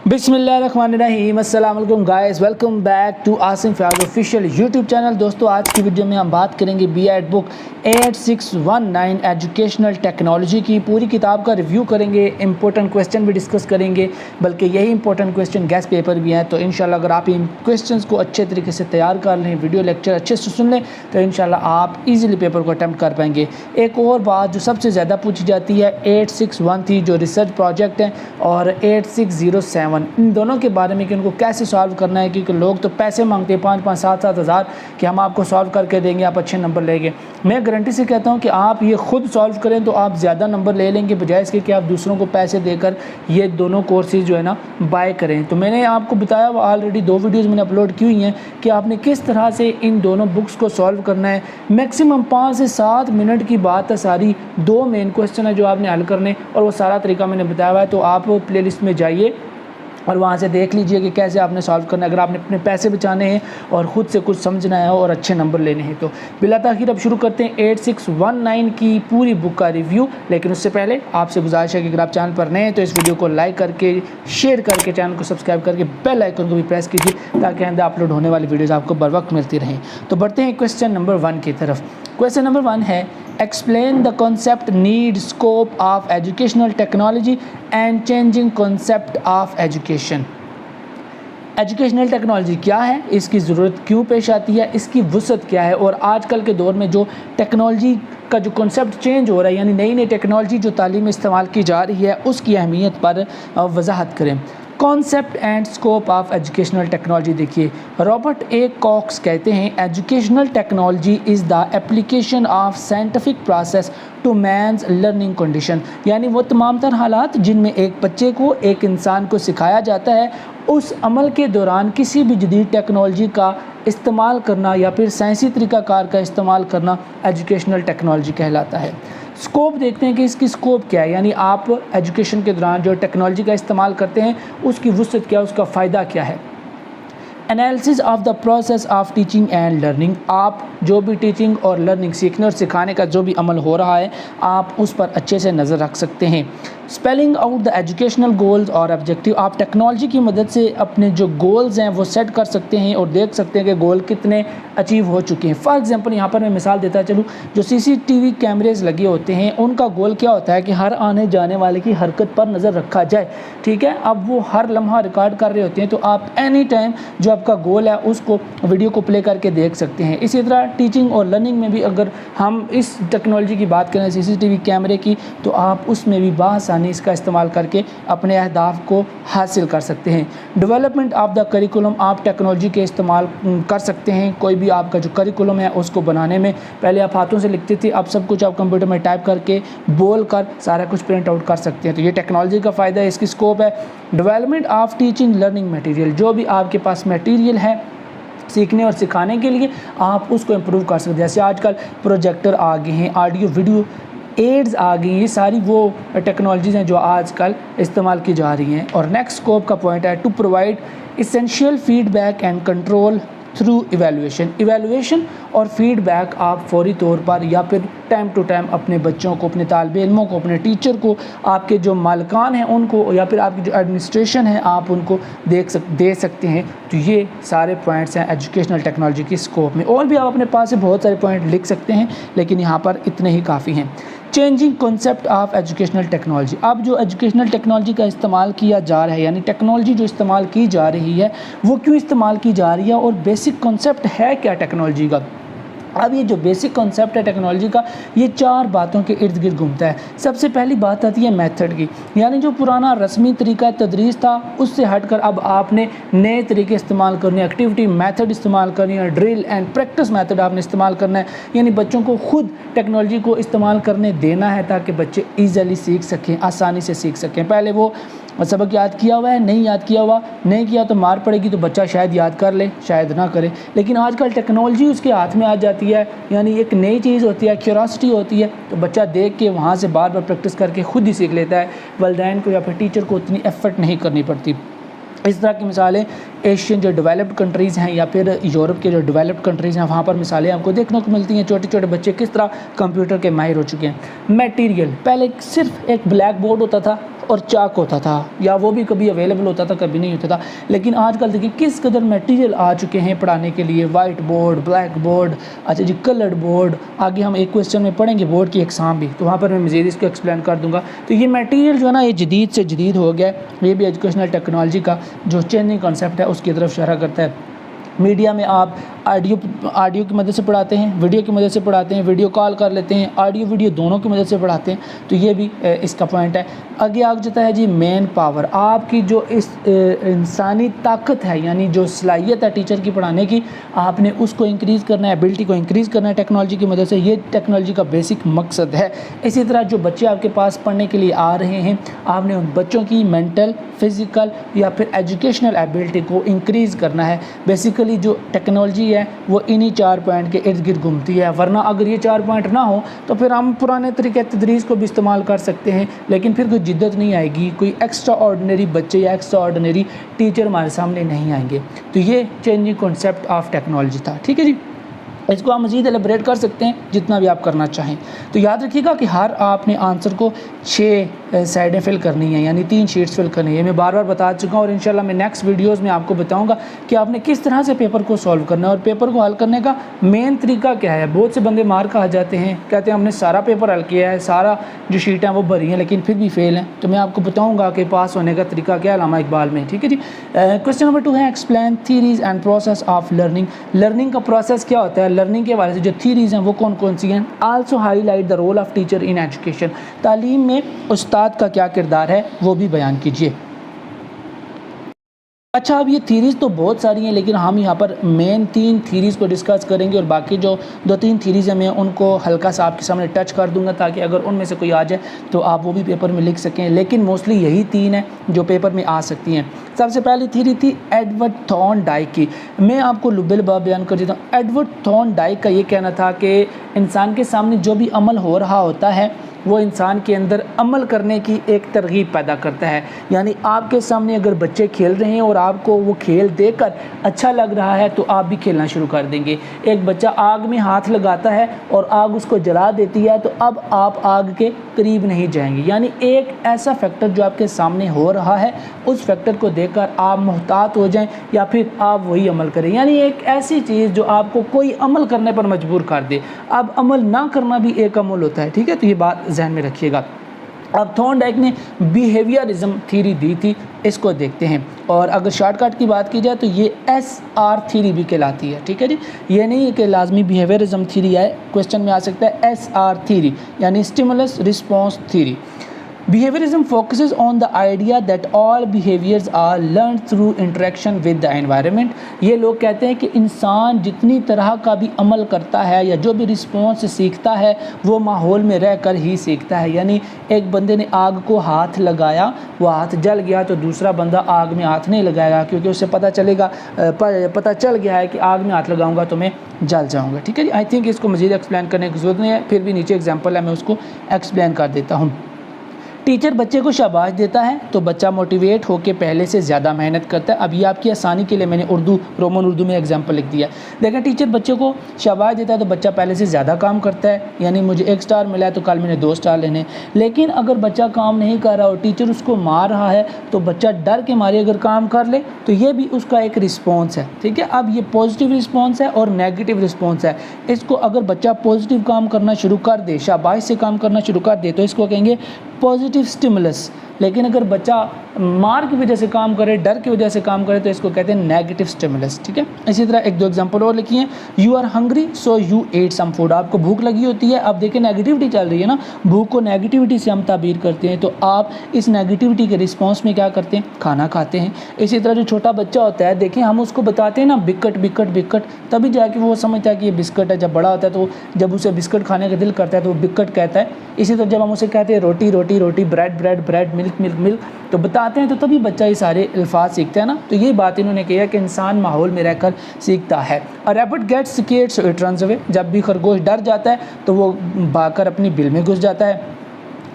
बिस्मिल्लाहिर्रहमानिर्रहीम अस्सलाम वालेकुम guys, welcome back to Asim Fayaz official YouTube channel. दोस्तों, आज की वीडियो में हम बात करेंगे BEd बुक 8619 एजुकेशनल टेक्नोलॉजी की। पूरी किताब का रिव्यू करेंगे, इंपॉर्टेंट क्वेश्चन भी डिस्कस करेंगे, बल्कि यही इंपॉर्टेंट क्वेश्चन गेस्ट पेपर भी हैं। तो इंशाल्लाह अगर आप इन क्वेश्चंस को अच्छे तरीके से तैयार कर लें, वीडियो लेक्चर अच्छे से सुन लें, तो इंशाल्लाह आप इजीली पेपर को अटैम्प्ट कर पाएंगे। एक और बात जो सबसे ज़्यादा पूछी जाती है, 861 जो रिसर्च प्रोजेक्ट है, और 8607 इन दोनों के बारे में कि उनको कैसे सॉल्व करना है, क्योंकि लोग तो पैसे मांगते हैं 5-5, 7-7 हज़ार कि हम आपको सॉल्व करके देंगे, आप अच्छे नंबर लेंगे। मैं गारंटी से कहता हूं कि आप ये खुद सॉल्व करें तो आप ज़्यादा नंबर ले लेंगे, बजाय इसके कि आप दूसरों को पैसे देकर ये दोनों कोर्सेज जो है ना बाय करें। तो मैंने आपको बताया हुआ ऑलरेडी 2 वीडियोज़ मैंने अपलोड की हुई हैं कि आपने किस तरह से इन दोनों बुक्स को सॉल्व करना है। मैक्सिमम 5 से 7 मिनट की बात है सारी। 2 मेन क्वेश्चन है जो आपने हल करने, और वो सारा तरीका मैंने बताया हुआ है। तो आप प्ले लिस्ट में जाइए और वहाँ से देख लीजिए कि कैसे आपने सॉल्व करना है, अगर आपने अपने पैसे बचाने हैं और ख़ुद से कुछ समझना है और अच्छे नंबर लेने हैं। तो बिला ताख़ीर अब शुरू करते हैं 8619 की पूरी बुक का रिव्यू। लेकिन उससे पहले आपसे गुजारिश है कि अगर आप चैनल पर नए हैं तो इस वीडियो को लाइक करके, शेयर करके, चैनल को सब्सक्राइब करके बेल आइकन को भी प्रेस कीजिए, ताकि आइंदा अपलोड होने वाली वीडियोज़ आपको बर वक्त मिलती रहें। तो बढ़ते हैं क्वेश्चन नंबर 1 की तरफ। क्वेश्चन नंबर 1 है, explain the concept, need, scope of educational technology and changing concept of education। Educational technology क्या है, इसकी ज़रूरत क्यों पेश आती है, इसकी वसअत क्या है, और आजकल के दौर में जो टेक्नोलॉजी का जो कॉन्सेप्ट चेंज हो रहा है, यानी नई नई टेक्नोलॉजी जो तालीम में इस्तेमाल की जा रही है, उसकी अहमियत पर वजाहत करें। Concept and scope of educational technology देखिए, रॉबर्ट ए कॉक्स कहते हैं, educational technology is the application of scientific process to man's learning condition. यानी वो तमाम तर हालात जिनमें एक बच्चे को, एक इंसान को सिखाया जाता है, उस अमल के दौरान किसी भी जदीद टेक्नोलॉजी का इस्तेमाल करना या फिर साइंसी तरीक़ाकार का इस्तेमाल करना एजुकेशनल टेक्नोलॉजी कहलाता है। स्कोप देखते हैं कि इसकी स्कोप क्या है, यानी आप एजुकेशन के दौरान जो टेक्नोलॉजी का इस्तेमाल करते हैं उसकी वसअत क्या है, उसका फ़ायदा क्या है। Analysis of the process of teaching and learning, आप जो भी टीचिंग और लर्निंग, सीखने और सिखाने का जो भी अमल हो रहा है, आप उस पर अच्छे से नज़र रख सकते हैं। Spelling out the educational goals और ऑब्जेक्टिव, आप टेक्नोलॉजी की मदद से अपने जो गोल्स हैं वो सेट कर सकते हैं और देख सकते हैं कि गोल कितने अचीव हो चुके हैं। फॉर एग्जांपल यहाँ पर मैं मिसाल देता चलूँ, जो CCTV कैमरेज लगे होते हैं उनका गोल क्या होता है कि हर आने जाने वाले की हरकत पर नज़र रखा जाए, ठीक है। अब वो हर लम्हा रिकॉर्ड कर रहे होते हैं, तो आप एनी टाइम जो आपका गोल है उसको वीडियो को प्ले करके देख सकते हैं। इसी तरह टीचिंग और लर्निंग में भी अगर हम इस टेक्नोलॉजी की बात करें, CCTV कैमरे की, तो आप उसमें भी बासानी इसका इस्तेमाल करके अपने अहदाफ को हासिल कर सकते हैं। डेवलपमेंट ऑफ द करिकुलम, आप टेक्नोलॉजी के इस्तेमाल कर सकते हैं। कोई भी आपका जो करिकुलम है उसको बनाने में पहले आप हाथों से लिखते थे, अब सब कुछ आप कंप्यूटर में टाइप करके बोल कर सारा कुछ प्रिंट आउट कर सकते हैं। तो ये टेक्नोलॉजी का फ़ायदा है, इसकी स्कोप है। Development of teaching learning material, जो भी आपके पास मटेरियल है सीखने और सिखाने के लिए, आप उसको इम्प्रूव कर सकते हैं। जैसे आजकल प्रोजेक्टर आ गए हैं, ऑडियो वीडियो एड्स आ गई, ये सारी वो टेक्नोलॉजीज़ हैं जो आजकल इस्तेमाल की जा रही हैं। और नेक्स्ट स्कोप का पॉइंट है, to provide essential feedback and control through evaluation और फीडबैक आप फौरी तौर पर या फिर टाइम टू टाइम अपने बच्चों को, अपने तालिब इल्मों को, अपने टीचर को, आपके जो मालिकान हैं उनको, या फिर आपकी जो एडमिनिस्ट्रेशन है, आप उनको दे सकते हैं। तो ये सारे पॉइंट्स हैं एजुकेशनल टेक्नोलॉजी की स्कोप में। और भी आप अपने पास से बहुत सारे पॉइंट लिख सकते हैं, लेकिन यहाँ पर इतने ही काफ़ी हैं। Changing concept of educational technology, अब जो एजुकेशनल टेक्नोलॉजी का इस्तेमाल किया जा रहा है, यानी टेक्नोलॉजी जो इस्तेमाल की जा रही है वो क्यों इस्तेमाल की जा रही है, और बेसिक कॉन्सेप्ट है क्या टेक्नोलॉजी का। अब ये जो बेसिक कॉन्सेप्ट है टेक्नोलॉजी का, ये 4 बातों के इर्द गिर्द घूमता है। सबसे पहली बात आती है मेथड की, यानी जो पुराना रस्मी तरीका तदरीस था उससे हटकर अब आपने नए तरीके इस्तेमाल करने, एक्टिविटी मेथड इस्तेमाल करनी है, ड्रिल एंड प्रैक्टिस मेथड आपने इस्तेमाल करना है। यानी बच्चों को खुद टेक्नोलॉजी को इस्तेमाल करने देना है, ताकि बच्चे ईज़िली सीख सकें, आसानी से सीख सकें। पहले वो सबक याद किया हुआ है, नहीं याद किया हुआ, नहीं किया तो मार पड़ेगी, तो बच्चा शायद याद कर ले, शायद ना करे। लेकिन आजकल टेक्नोलॉजी उसके हाथ में आ जाती है, यानी एक नई चीज़ होती है, क्यूरियोसिटी होती है, तो बच्चा देख के वहाँ से बार बार प्रैक्टिस करके खुद ही सीख लेता है। वालिदैन को या फिर टीचर को उतनी एफर्ट नहीं करनी पड़ती। इस तरह की मिसालें एशियन जो डेवलप्ड कंट्रीज़ हैं या फिर यूरोप के जो डेवलप्ड कंट्रीज़ हैं, वहाँ पर मिसालें आपको देखने को मिलती हैं। छोटे छोटे बच्चे किस तरह कंप्यूटर के माहिर हो चुके हैं। मटेरियल, पहले सिर्फ एक ब्लैक बोर्ड होता था اور چاک ہوتا تھا، یا وہ بھی کبھی اویلیبل ہوتا تھا کبھی نہیں ہوتا تھا. لیکن آج کل دیکھیں کس قدر میٹیریل آ چکے ہیں پڑھانے کے لیے، وائٹ بورڈ، بلیک بورڈ، اچھا جی کلرڈ بورڈ. آگے ہم ایک کویسچن میں پڑھیں گے بورڈ کی اقسام بھی، تو وہاں پر میں مزید اس کو ایکسپلین کر دوں گا. تو یہ میٹیریل جو ہے نا یہ جدید سے جدید ہو گیا ہے. یہ بھی ایجوکیشنل ٹیکنالوجی کا جو چینجنگ کانسیپٹ ہے اس کی طرف اشارہ کرتا ہے. میڈیا میں آپ آڈیو کی مدد سے پڑھاتے ہیں، ویڈیو کی مدد سے پڑھاتے ہیں، ویڈیو کال کر لیتے ہیں، آڈیو ویڈیو دونوں کی مدد سے پڑھاتے ہیں. تو یہ بھی اس کا پوائنٹ ہے. آگے آ جاتا ہے جی مین پاور. آپ کی جو اس انسانی طاقت ہے، یعنی جو صلاحیت ہے ٹیچر کی پڑھانے کی، آپ نے اس کو انکریز کرنا ہے، ایبلٹی کو انکریز کرنا ہے ٹیکنالوجی کی مدد سے. یہ ٹیکنالوجی کا بیسک مقصد ہے. اسی طرح جو بچے آپ کے پاس پڑھنے کے لیے آ رہے ہیں، آپ نے ان بچوں کی مینٹل، فزیکل یا پھر ایجوکیشنل ایبلٹی کو انکریز کرنا ہے. بیسیکلی جو ٹیکنالوجی ہے وہ انہی 4 پوائنٹ کے ارد گرد گھومتی ہے. ورنہ اگر یہ 4 پوائنٹ نہ ہو تو پھر ہم پرانے طریقے تدریس کو بھی استعمال کر سکتے ہیں، لیکن پھر کوئی جدت نہیں آئے گی، کوئی ایکسٹرا آرڈنری بچے یا ایکسٹرا آرڈنری ٹیچر ہمارے سامنے نہیں آئیں گے. تو یہ چینجنگ کانسیپٹ آف ٹیکنالوجی تھا. ٹھیک ہے جی، اس کو آپ مزید ایلیبریٹ کر سکتے ہیں جتنا بھی آپ کرنا چاہیں. تو یاد رکھیے گا کہ ہر آپ نے آنسر کو 6 سائڈیں فل کرنی ہیں، یعنی 3 شیٹس فل کرنی ہے. میں بار بار بتا چکا ہوں، اور انشاءاللہ میں نیکسٹ ویڈیوز میں آپ کو بتاؤں گا کہ آپ نے کس طرح سے پیپر کو سولو کرنا ہے. اور پیپر کو حل کرنے کا مین طریقہ کیا ہے. بہت سے بندے مار کھا جاتے ہیں، کہتے ہیں ہم نے سارا پیپر حل کیا ہے، سارا جو شیٹ ہیں وہ بھری ہیں، لیکن پھر بھی فیل ہیں. تو میں آپ کو بتاؤں گا کہ پاس ہونے کا طریقہ کیا ہے علامہ اقبال میں. ٹھیک ہے جی. کویسچن نمبر 2 ہے explain theories and process of learning. Learning کا پروسیس کیا ہوتا ہے، لرننگ کے حوالے سے جو تھیریز ہیں وہ کون کون سی ہیں. Also highlight the role of teacher in education. تعلیم میں استاد کا کیا کردار ہے وہ بھی بیان کیجیے. اچھا، اب یہ تھیریز تو بہت ساری ہیں، لیکن ہم یہاں پر مین 3 تھیریز کو ڈسکس کریں گے، اور باقی جو 2-3 تھیریز ہیں میں ان کو ہلکا سا آپ کے سامنے ٹچ کر دوں گا، تاکہ اگر ان میں سے کوئی آ جائے تو آپ وہ بھی پیپر میں لکھ سکیں. لیکن موسٹلی یہی 3 ہیں جو پیپر میں آ سکتی ہیں. سب سے پہلی تھیری تھی ایڈورڈ تھارن ڈائک کی. میں آپ کو لب لباب بیان کر دیتا ہوں. ایڈورڈ تھارن ڈائک کا یہ کہنا تھا کہ انسان کے سامنے جو بھی عمل ہو رہا ہوتا ہے وہ انسان کے اندر عمل کرنے کی ایک ترغیب پیدا کرتا ہے. یعنی آپ کے سامنے اگر بچے کھیل رہے ہیں اور آپ کو وہ کھیل دیکھ کر اچھا لگ رہا ہے تو آپ بھی کھیلنا شروع کر دیں گے. ایک بچہ آگ میں ہاتھ لگاتا ہے اور آگ اس کو جلا دیتی ہے تو اب آپ آگ کے قریب نہیں جائیں گے. یعنی ایک ایسا فیکٹر جو آپ کے سامنے ہو رہا ہے اس فیکٹر کو دیکھ کر آپ محتاط ہو جائیں یا پھر آپ وہی عمل کریں. یعنی ایک ایسی چیز جو آپ کو کوئی عمل کرنے پر مجبور کر دے. اب عمل نہ کرنا بھی ایک عمل ہوتا ہے. ٹھیک ہے، تو یہ بات ذہن میں رکھیے گا. اب تھارن ڈائک نے بیہیویئرزم تھیری دی تھی، اس کو دیکھتے ہیں. اور اگر شارٹ کٹ کی بات کی جائے تو یہ SR تھیری بھی کہلاتی ہے. ٹھیک ہے جی، یہ نہیں ہے کہ لازمی بیہیویئرزم تھیری ہے، کویسچن میں آ سکتا ہے SR تھیری یعنی stimulus response theory. Behaviorism focuses on the idea that all behaviors are learned through interaction with the environment. یہ لوگ کہتے ہیں کہ انسان جتنی طرح کا بھی عمل کرتا ہے یا جو بھی رسپانس سیکھتا ہے وہ ماحول میں رہ کر ہی سیکھتا ہے. یعنی ایک بندے نے آگ کو ہاتھ لگایا، وہ ہاتھ جل گیا تو دوسرا بندہ آگ میں ہاتھ نہیں لگائے گا، کیونکہ اسے پتہ چل گیا ہے کہ آگ میں ہاتھ لگاؤں گا تو میں جل جاؤں گا. ٹھیک ہے جی. آئی تھنک اس کو مزید ایکسپلین کرنے کی ضرورت نہیں ہے، پھر بھی نیچے ایگزامپل ہے میں اس کو ایکسپلین کر دیتا ہوں. ٹیچر بچے کو شاباش دیتا ہے تو بچہ موٹیویٹ ہو کے پہلے سے زیادہ محنت کرتا ہے. اب یہ آپ کی آسانی کے لیے میں نے رومن اردو میں ایگزامپل لکھ دیا. دیکھیں، ٹیچر بچے کو شاباش دیتا ہے تو بچہ پہلے سے زیادہ کام کرتا ہے. یعنی مجھے 1 سٹار ملا ہے تو کل میں نے 2 سٹار لینے. لیکن اگر بچہ کام نہیں کر رہا اور ٹیچر اس کو مار رہا ہے تو بچہ ڈر کے مارے اگر کام کر لے تو یہ بھی اس کا ایک رسپانس ہے. ٹھیک ہے، اب یہ پازیٹیو رسپانس ہے اور نیگیٹو رسپانس ہے. اس کو اگر بچہ پازیٹیو کام کرنا شروع کر دے، شاباش سے کام کرنا شروع کر دے، تو اس کو کہیں گے پازیٹیو اسٹیمولس. لیکن اگر بچہ مار کی وجہ سے کام کرے، ڈر کی وجہ سے کام کرے، تو اس کو کہتے ہیں نیگیٹو اسٹیمولس. ٹھیک ہے، اسی طرح 1-2 ایگزامپل اور لکھی ہیں. You are hungry so you eat some food. آپ کو بھوک لگی ہوتی ہے. اب دیکھیں نیگیٹیوٹی چل رہی ہے نا، بھوک کو نیگیٹیوٹی سے ہم تعبیر کرتے ہیں، تو آپ اس نیگیٹیوٹی کے رسپانس میں کیا کرتے ہیں؟ کھانا کھاتے ہیں. اسی طرح جو چھوٹا بچہ ہوتا ہے، دیکھیں ہم اس کو بتاتے ہیں نا بکٹ بکٹ بکٹ، تبھی جا کے وہ سمجھتا ہے کہ یہ بسکٹ ہے. جب بڑا ہوتا ہے تو جب اسے بسکٹ کھانے کا دل کرتا ہے تو وہ بکٹ کہتا ہے. اسی طرح جب ہم اسے کہتے ہیں روٹی روٹی روٹی، بریڈ بریڈ بریڈ، ملک ملک ملک، تو بتاتے ہیں تو تبھی بچہ یہ سارے الفاظ سیکھتا ہے نا. تو یہ بات انہوں نے کہا کہ انسان ماحول میں رہ کر سیکھتا ہے. Rabbit gets scared so it runs away. جب بھی خرگوش ڈر جاتا ہے تو وہ بھاگ کر اپنی بل میں گھس جاتا ہے.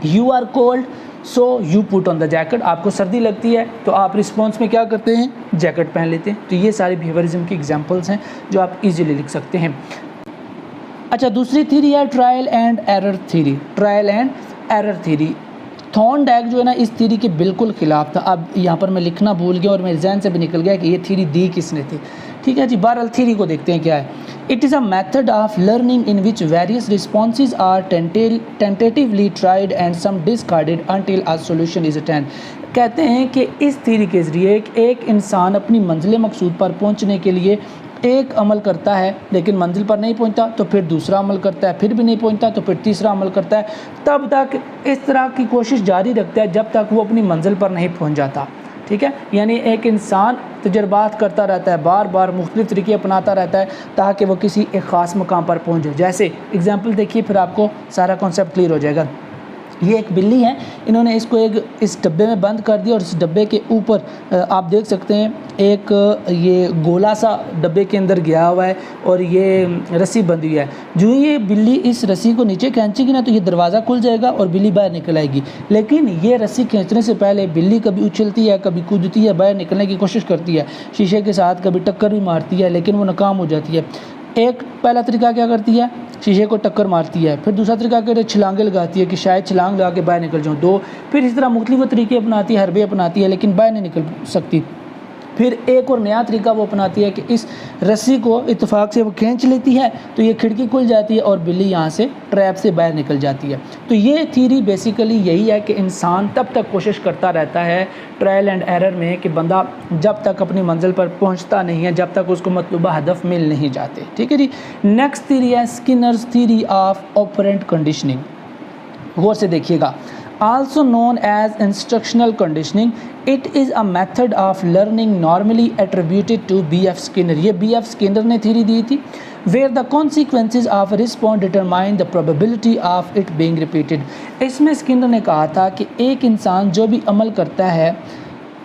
You are cold so you put on the jacket. آپ کو سردی لگتی ہے تو آپ رسپانس میں کیا کرتے ہیں؟ جیکٹ پہن لیتے ہیں. تو یہ سارے بیہیویئرزم کی ایگزامپلس ہیں جو آپ ایزیلی لکھ سکتے ہیں. اچھا، دوسری تھیری ہے trial and error theory. Trial and error theory. Thorndike जो है ना इस थ्योरी के बिल्कुल ख़िलाफ़ था। अब यहाँ पर मैं लिखना भूल गया और मेरे जहन से भी निकल गया कि ये थ्योरी दी किसने थी। ठीक है जी, बहरहाल थ्योरी को देखते हैं क्या है। It is a method of learning in which various responses are tentatively tried and some discarded until a solution is attained. कहते हैं कि इस थ्योरी के ज़रिए एक इंसान अपनी मंजिल मकसूद पर पहुँचने के लिए एक अमल करता है, लेकिन मंजिल पर नहीं पहुंचता तो फिर दूसरा अमल करता है, फिर भी नहीं पहुंचता तो फिर तीसरा अमल करता है, तब तक इस तरह की कोशिश जारी रखता है जब तक वो अपनी मंजिल पर नहीं पहुंच जाता। ठीक है, यानी एक इंसान तजर्बात करता रहता है, बार बार मुख्तलिफ तरीके अपनाता रहता है ताकि वो किसी एक ख़ास मकाम पर पहुँचे। जैसे एग्जाम्पल देखिए, फिर आपको सारा कॉन्सेप्ट क्लियर हो जाएगा। ये एक बिल्ली है, इन्होंने इसको इस डब्बे में बंद कर दिया और इस डब्बे के ऊपर आप देख सकते हैं एक ये गोला सा डब्बे के अंदर गया हुआ है और ये रस्सी बंधी हुई है। जो ये बिल्ली इस रस्सी को नीचे खींचेगी ना तो ये दरवाज़ा खुल जाएगा और बिल्ली बाहर निकल आएगी। लेकिन ये रस्सी खींचने से पहले बिल्ली कभी उछलती है, कभी कूदती है, बाहर निकलने की कोशिश करती है, शीशे के साथ कभी टक्कर भी मारती है, लेकिन वो नाकाम हो जाती है। एक पहला तरीका क्या करती है, शीशे को टक्कर मारती है। फिर दूसरा तरीका क्या, छलांगे लगाती है कि शायद छलांग लगा के बाहर निकल जाऊँ। दो, फिर इस तरह मुख्तलिफ तरीके अपनाती है, हरबे अपनाती है, लेकिन बाहर नहीं निकल सकती। फिर एक और नया तरीका वो अपनाती है कि इस रस्सी को इत्तेफाक से वो खींच लेती है तो ये खिड़की खुल जाती है और बिल्ली यहाँ से ट्रैप से बाहर निकल जाती है। तो ये थ्योरी बेसिकली यही है कि इंसान तब तक कोशिश करता रहता है ट्रायल एंड एरर में कि बंदा जब तक अपनी मंजिल पर पहुँचता नहीं है, जब तक उसको मतलूबा हदफ मिल नहीं जाते। ठीक है जी। नेक्स्ट थ्योरी है Skinner's theory of operant conditioning. गौर से देखिएगा। Also known as instructional conditioning, it is a method of learning normally attributed to B.F. Skinner. ये B.F. Skinner ने थ्योरी दी थी, where the consequences of a response determine the probability of it being repeated. इसमें Skinner ने कहा था कि एक इंसान जो भी अमल करता है,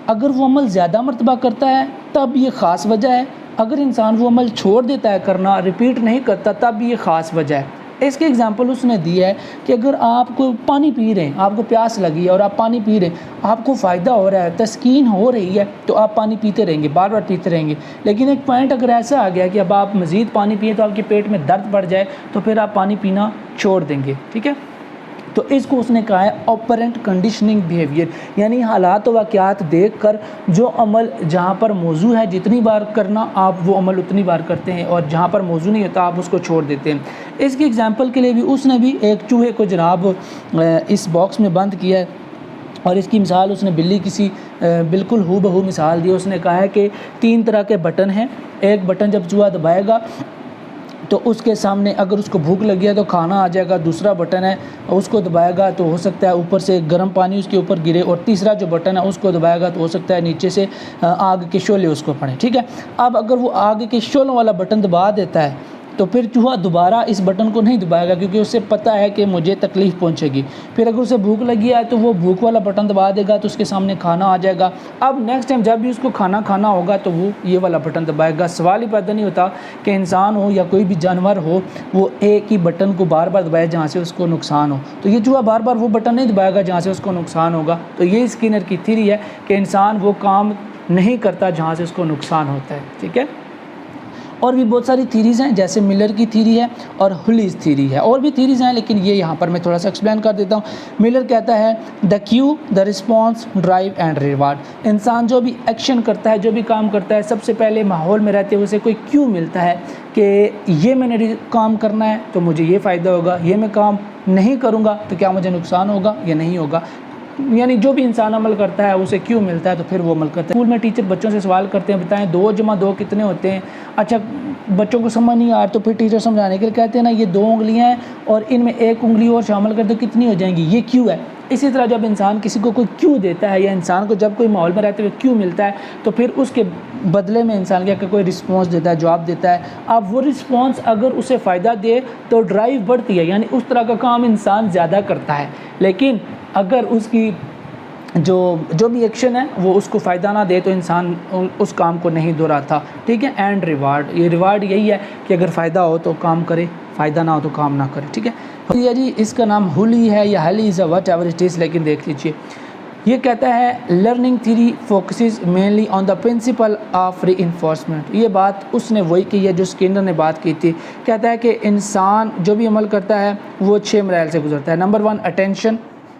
अगर वो अमल ज़्यादा मरतबा करता है तब ये ख़ास वजह है, अगर इंसान वो अमल छोड़ देता है करना, रिपीट नहीं करता, तब ये ख़ास वजह है। इसके एग्जांपल उसने दी है कि अगर आप कोई पानी पी रहे हैं, आपको प्यास लगी है और आप पानी पी रहे हैं, आपको फ़ायदा हो रहा है, तस्कीन हो रही है, तो आप पानी पीते रहेंगे, बार बार पीते रहेंगे। लेकिन एक पॉइंट अगर ऐसा आ गया कि अब आप मज़ीद पानी पिए तो आपके पेट में दर्द बढ़ जाए तो फिर आप पानी पीना छोड़ देंगे। ठीक है, तो इसको उसने कहा है ऑपरेंट कंडीशनिंग बिहेवियर, यानी हालात व वाक़यात देख कर जो अमल जहाँ पर मौजू है जितनी बार करना आप वो अमल उतनी बार करते हैं और जहाँ पर मौजू नहीं होता आप उसको छोड़ देते हैं। इसके एग्जांपल के लिए भी उसने भी एक चूहे को जनाब इस बॉक्स में बंद किया है और इसकी मिसाल उसने बिल्ली किसी बिल्कुल हू बहू मिसाल दी। उसने कहा है कि 3 तरह के बटन हैं, एक बटन जब चूहा दबाएगा तो उसके सामने अगर उसको भूख लगी है तो खाना आ जाएगा, दूसरा बटन है उसको दबाएगा तो हो सकता है ऊपर से गर्म पानी उसके ऊपर गिरे, और तीसरा जो बटन है उसको दबाएगा तो हो सकता है नीचे से आग के शोले उसको पड़े। ठीक है, अब अगर वो आग के शोलों वाला बटन दबा देता है तो फिर चूहा दोबारा इस बटन को नहीं दबाएगा क्योंकि उसे पता है कि मुझे तकलीफ़ पहुंचेगी। फिर अगर उसे भूख लगी है तो वो भूख वाला बटन दबा देगा तो उसके सामने खाना आ जाएगा। अब नेक्स्ट टाइम जब भी उसको खाना खाना होगा तो वो ये वाला बटन दबाएगा। सवाल ही पैदा नहीं होता कि इंसान हो या कोई भी जानवर हो वो एक ही बटन को बार बार दबाए जहाँ से उसको नुकसान हो। तो ये चूहा बार बार वो बटन नहीं दबाएगा जहाँ से उसको नुकसान होगा। तो ये स्किनर की थ्योरी है कि इंसान वो काम नहीं करता जहाँ से उसको नुकसान होता है। ठीक है, और भी बहुत सारी थ्योरीज़ हैं, जैसे मिलर की थ्योरी है और हुलीज़ थ्योरी है, और भी थ्योरीज़ हैं लेकिन ये यहाँ पर मैं थोड़ा सा एक्सप्लेन कर देता हूँ। मिलर कहता है the Q, the response, drive and reward. इंसान जो भी एक्शन करता है, जो भी काम करता है, सबसे पहले माहौल में रहते हुए उसे कोई क्यू मिलता है कि ये मैंने काम करना है तो मुझे ये फ़ायदा होगा, ये मैं काम नहीं करूँगा तो क्या मुझे नुकसान होगा या नहीं होगा। यानी जो भी इंसान अमल करता है उसे क्यों मिलता है तो फिर वो अमल करता है। स्कूल में टीचर बच्चों से सवाल करते हैं, बताएं 2 + 2 कितने होते हैं। अच्छा, बच्चों को समझ नहीं आ रहा तो फिर टीचर समझाने के लिए कहते हैं ना ये 2 उंगलियां हैं और इनमें 1 उंगली और शामिल कर दो, कितनी हो जाएंगी, ये क्यों है। इसी तरह जब इंसान किसी को कोई क्यों देता है या इंसान को जब कोई माहौल में रहते हुए क्यों मिलता है तो फिर उसके बदले में इंसान क्या कोई रिस्पॉन्स देता है, जवाब देता है। अब वो रिस्पॉन्स अगर उसे फ़ायदा दे तो ड्राइव बढ़ती है, यानी उस तरह का काम इंसान ज़्यादा करता है। लेकिन अगर उसकी जो भी एक्शन है वो उसको फ़ायदा ना दे तो इंसान उस काम को नहीं दोहराता। ठीक है, एंड रिवार्ड, ये रिवार्ड यही है कि अगर फ़ायदा हो तो काम करे, फ़ायदा ना हो तो काम ना करे। ठीक है जी, इसका नाम हुली है या हली is what ever it is, लेकिन देख लीजिए ये कहता है learning theory focuses mainly on the principle of reinforcement. ये बात उसने वही की है जो स्किनर ने बात की थी। कहता है कि इंसान जो भी अमल करता है वो 6 मराइल से गुजरता है। नंबर 1 अटेंशन,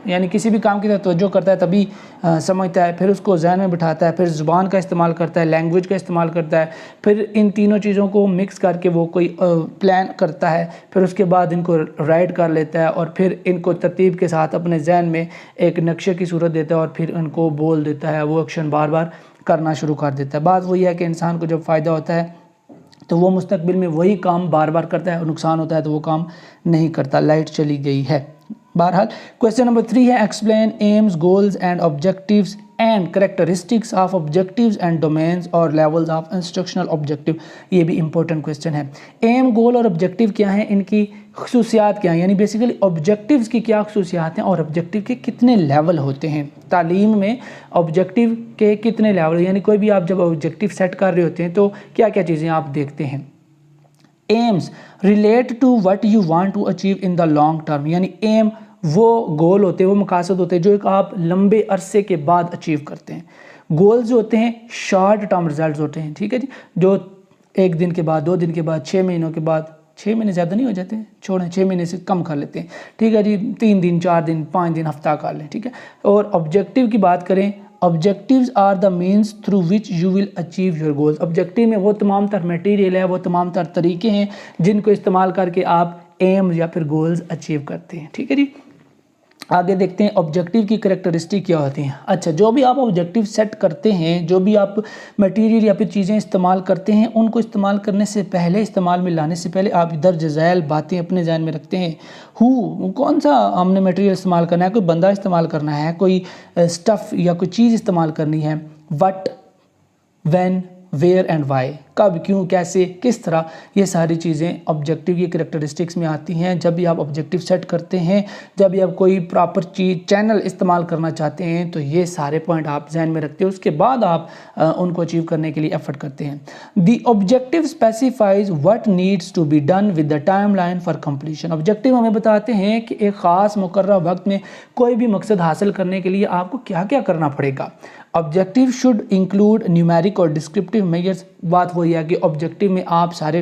यानी किसी भी काम की तरफ तवज्जो करता है तभी समझता है, फिर उसको जहन में बिठाता है, फिर ज़ुबान का इस्तेमाल करता है, लैंग्वेज का इस्तेमाल करता है, फिर इन तीनों चीज़ों को मिक्स करके वो कोई प्लान करता है, फिर उसके बाद इनको राइट कर लेता है और फिर इनको तरतीब के साथ अपने जहन में एक नक्शे की सूरत देता है और फिर इनको बोल देता है, वो एक्शन बार बार करना शुरू कर देता है। बात वही है कि इंसान को जब फ़ायदा होता है तो वो मुस्तकबिल में वही काम बार बार करता है, और नुकसान होता है तो वो काम नहीं करता। लाइट चली गई है। बहरहाल क्वेश्चन नंबर 3 है, explain AIIMS, goals and objectives and characteristics of objectives and domains और लेवल्स ऑफ इंस्ट्रक्शनल ऑब्जेक्टिव। ये भी इंपॉर्टेंट क्वेश्चन है। एम, गोल और ऑब्जेक्टिव क्या है, इनकी खसूसियात क्या हैं, यानी बेसिकली ऑब्जेक्टिव्स की क्या खसूसियात हैं और ऑब्जेक्टिव के कितने लेवल होते हैं। तालीम में ऑब्जेक्टिव के कितने लेवल, यानी कोई भी आप जब ऑब्जेक्टिव सेट कर रहे होते हैं तो क्या क्या चीज़ें आप देखते हैं। Aims relate to what you want to achieve in the long term, यानी एम वो गोल होते हैं, वो मकासद होते हैं जो एक आप लंबे अरसे के बाद अचीव करते हैं। गोल्स जो होते हैं शॉर्ट टर्म रिजल्ट्स होते हैं, ठीक है जी, जो एक दिन के बाद, 2 दिन के बाद, 6 महीनों के बाद, 6 महीने ज़्यादा नहीं हो जाते, छोड़ें 6 महीने से कम कर लेते हैं, ठीक है जी, 3 दिन, 4 दिन, 5 दिन, हफ्ता कर लें, ठीक है। और ऑब्जेक्टिव की बात करें, objectives are the means through which you will achieve your goals. Objective में वो तमाम तर मटेरियल है, वो तमाम तर तरीके हैं जिनको इस्तेमाल करके आप एम या फिर गोल्स अचीव करते हैं, ठीक है जी। आगे देखते हैं ऑब्जेक्टिव की करैक्टरिस्टिक क्या होती हैं। अच्छा, जो भी आप ऑब्जेक्टिव सेट करते हैं, जो भी आप मटेरियल या फिर चीज़ें इस्तेमाल करते हैं, उनको इस्तेमाल करने से पहले, इस्तेमाल में लाने से पहले आप इधर जज़ैल बातें अपने ज़हन में रखते हैं। कौन सा हमने मटेरियल इस्तेमाल करना है, कोई बंदा इस्तेमाल करना है, कोई स्टफ़ या कोई चीज़ इस्तेमाल करनी है। What, when, where and why, कब, क्यों, कैसे, किस तरह, ये सारी चीज़ें ऑब्जेक्टिव की करैक्टरिस्टिक्स में आती हैं। जब भी आप ऑब्जेक्टिव सेट करते हैं, जब भी आप कोई प्रॉपर चीज़ चैनल इस्तेमाल करना चाहते हैं, तो ये सारे पॉइंट आप जहन में रखते हैं, उसके बाद आप उनको अचीव करने के लिए एफर्ट करते हैं। The objective specifies what needs to be done with the time line for completion. Objective हमें बताते हैं कि एक ख़ास मुकर्रर वक्त में कोई भी मकसद हासिल करने के लिए आपको क्या क्या करना पड़ेगा। ऑब्जेक्टिव शुड इंक्लूड न्यूमेरिक और डिस्क्रिप्टिव मेजर्स। बात वही है कि ऑब्जेक्टिव में आप सारे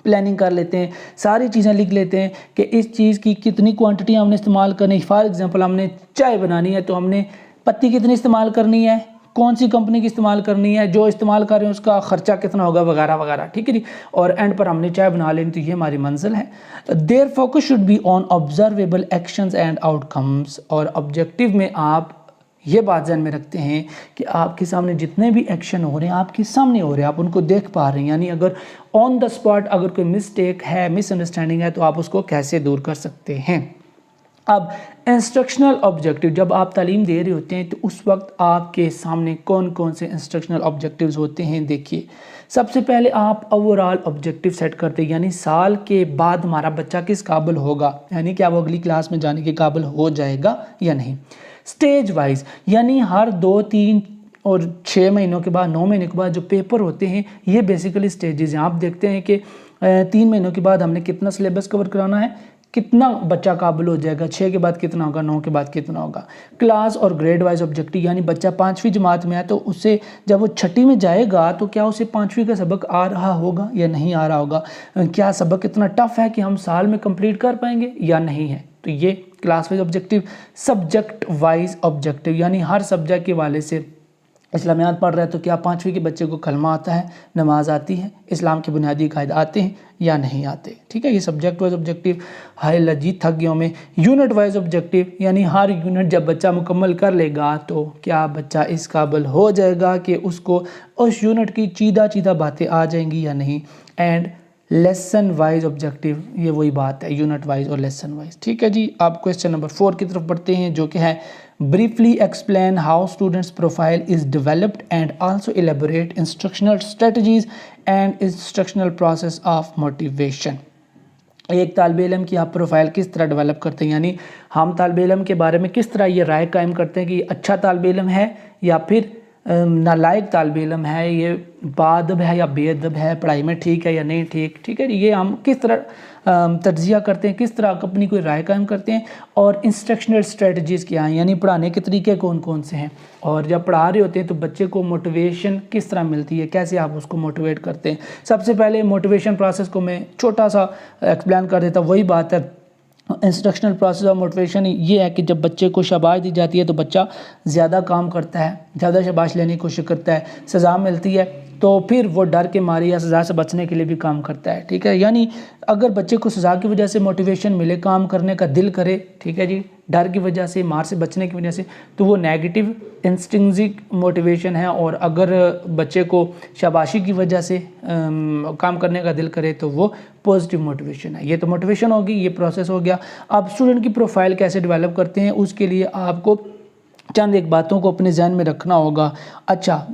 प्लानिंग कर लेते हैं, सारी चीज़ें लिख लेते हैं कि इस चीज़ की कितनी क्वांटिटी हमने इस्तेमाल करनी। फॉर एग्जांपल हमने चाय बनानी है तो हमने पत्ती कितनी इस्तेमाल करनी है, कौन सी कंपनी की इस्तेमाल करनी है, जो इस्तेमाल कर रहे हैं उसका खर्चा कितना होगा, वगैरह वगैरह, ठीक है जी। और एंड पर हमने चाय बना लेनी, तो ये हमारी मंजिल है। Their focus should be on observable actions and outcomes. और ऑब्जेक्टिव में आप ये बात ध्यान में रखते हैं कि आपके सामने जितने भी एक्शन हो रहे हैं आपके सामने हो रहे हैं, आप उनको देख पा रहे हैं, यानी अगर ऑन द स्पॉट अगर कोई मिस्टेक है, मिसअंडरस्टैंडिंग है, तो आप उसको कैसे दूर कर सकते हैं। अब इंस्ट्रक्शनल ऑब्जेक्टिव, जब आप तालीम दे रहे होते हैं तो उस वक्त आपके सामने कौन कौन से इंस्ट्रक्शनल ऑब्जेक्टिव्स होते हैं। देखिए, सबसे पहले आप ओवरऑल ऑब्जेक्टिव सेट करते हैं, यानी साल के बाद हमारा बच्चा किस काबिल होगा, यानी क्या वो अगली क्लास में जाने के काबिल हो जाएगा या नहीं। स्टेज वाइज, यानी हर 2, 3 और 6 महीनों के बाद, 9 महीने के बाद जो पेपर होते हैं, ये बेसिकली स्टेजेस हैं। आप देखते हैं कि 3 महीनों के बाद हमने कितना सिलेबस कवर कराना है, कितना बच्चा काबिल हो जाएगा, 6 के बाद कितना होगा, 9 के बाद कितना होगा। क्लास और ग्रेड वाइज ऑब्जेक्टिव, यानी बच्चा 5वीं जमात में है तो उससे जब वो 6ठी में जाएगा तो क्या उसे 5वीं का सबक आ रहा होगा या नहीं आ रहा होगा, क्या सबक इतना टफ है कि हम साल में कंप्लीट कर पाएंगे या नहीं है। तो ये class wise objective. Subject wise objective, यानी हर सब्जेक्ट के वाले से इस्लामियात पढ़ रहा है तो क्या 5वीं के बच्चे को कलमा आता है, नमाज आती है, इस्लाम के बुनियादी कायदे आते हैं या नहीं आते, ठीक है। ये सब्जेक्ट वाइज ऑब्जेक्टिव। हाय लजी थक गया में। यूनिट वाइज ऑब्जेक्टिव, यानी हर यूनिट जब बच्चा मुकम्मल कर लेगा तो क्या बच्चा इस काबिल हो जाएगा कि उसको उस यूनिट की चीदा बातें आ जाएंगी या नहीं। एंड लेसन वाइज ऑब्जेक्टिव, ये वही बात है, यूनिट वाइज और लेसन वाइज, ठीक है जी। आप क्वेश्चन नंबर 4 की तरफ बढ़ते हैं, जो कि है briefly explain how students profile is developed and also elaborate instructional strategies and instructional process of motivation. एक तालिब इल्म की आप प्रोफाइल किस तरह डेवलप करते हैं, यानी हम तालिब इल्म के बारे में किस तरह ये राय कायम करते हैं कि अच्छा तालिब इल्म है या फिर नालायक तालिब इल्म है, ये बाअदब है या बेअदब है, पढ़ाई में ठीक है या नहीं ठीक, ठीक है। ये हम किस तरह तज्जिया करते हैं, किस तरह अपनी कोई राय कायम करते हैं। और इंस्ट्रक्शनल स्ट्रेटजीज़ क्या हैं, यानी पढ़ाने के तरीके कौन कौन से हैं। और जब पढ़ा रहे होते हैं तो बच्चे को मोटिवेशन किस तरह मिलती है, कैसे आप उसको मोटिवेट करते हैं। सबसे पहले मोटिवेशन प्रोसेस को मैं छोटा सा एक्सप्लेन कर देता हूँ। वही बात है انسٹرکشنل پروسیس آف موٹیویشن یہ ہے کہ جب بچے کو شاباش دی جاتی ہے تو بچہ زیادہ کام کرتا ہے، زیادہ شاباش لینے کی کوشش کرتا ہے، سزا ملتی ہے تو پھر وہ ڈر کے مارے یا سزا سے بچنے کے لیے بھی کام کرتا ہے، ٹھیک ہے۔ یعنی اگر بچے کو سزا کی وجہ سے موٹیویشن ملے، کام کرنے کا دل کرے، ٹھیک ہے جی، ڈر کی وجہ سے، مار سے بچنے کی وجہ سے، تو وہ نیگیٹو انسٹنگزک موٹیویشن ہے، اور اگر بچے کو شاباشی کی وجہ سے کام کرنے کا دل کرے تو وہ پازیٹیو موٹیویشن ہے۔ یہ تو موٹیویشن ہوگی، یہ پروسیس ہو گیا۔ اب اسٹوڈنٹ کی پروفائل کیسے ڈیولپ کرتے ہیں، اس کے لیے آپ کو چند ایک باتوں کو اپنے ذہن میں رکھنا ہوگا۔ اچھا،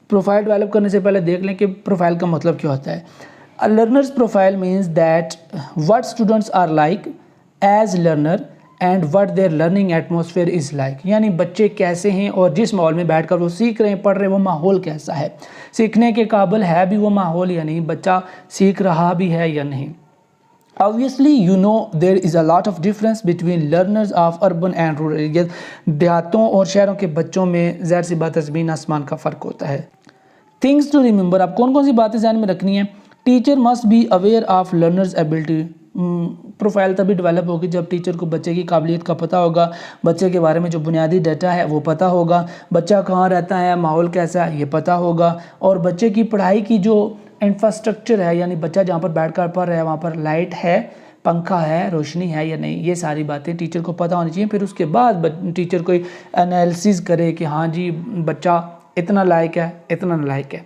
پروفائل ڈیولپ کرنے سے پہلے دیکھ لیں کہ پروفائل کا مطلب کیا ہوتا ہے۔ Learners profile means that what students are like as learner and what their learning atmosphere is like، یعنی بچے کیسے ہیں اور جس ماحول میں بیٹھ کر وہ سیکھ رہے ہیں، پڑھ رہے ہیں، وہ ماحول کیسا ہے، سیکھنے کے قابل ہے بھی وہ ماحول یا نہیں، بچہ سیکھ رہا بھی ہے یا نہیں۔ Obviously you know there is a lot of difference between learners of urban and rural areas، دیہاتوں اور شہروں کے بچوں میں ظاہر سی بات زمین آسمان کا فرق ہوتا ہے۔ Things to remember، اب کون کون سی باتیں ذہن میں رکھنی ہیں۔ Teacher must be aware of learners ability، profile تبھی ڈیولپ ہوگی جب ٹیچر کو بچے کی قابلیت کا پتہ ہوگا، بچے کے بارے میں جو بنیادی ڈیٹا ہے وہ پتہ ہوگا، بچہ کہاں رہتا ہے، ماحول کیسا ہے یہ پتہ ہوگا، اور بچے کی پڑھائی کی جو انفراسٹرکچر ہے، یعنی بچہ جہاں پر بیٹھ کر پڑھ رہا ہے وہاں پر لائٹ ہے، پنکھا ہے، روشنی ہے یا نہیں، یہ ساری باتیں ٹیچر کو پتہ ہونی چاہیے۔ پھر اس کے بعد ٹیچر کوئی انالیسز کرے کہ ہاں جی بچہ اتنا لائق ہے، اتنا نالائق ہے۔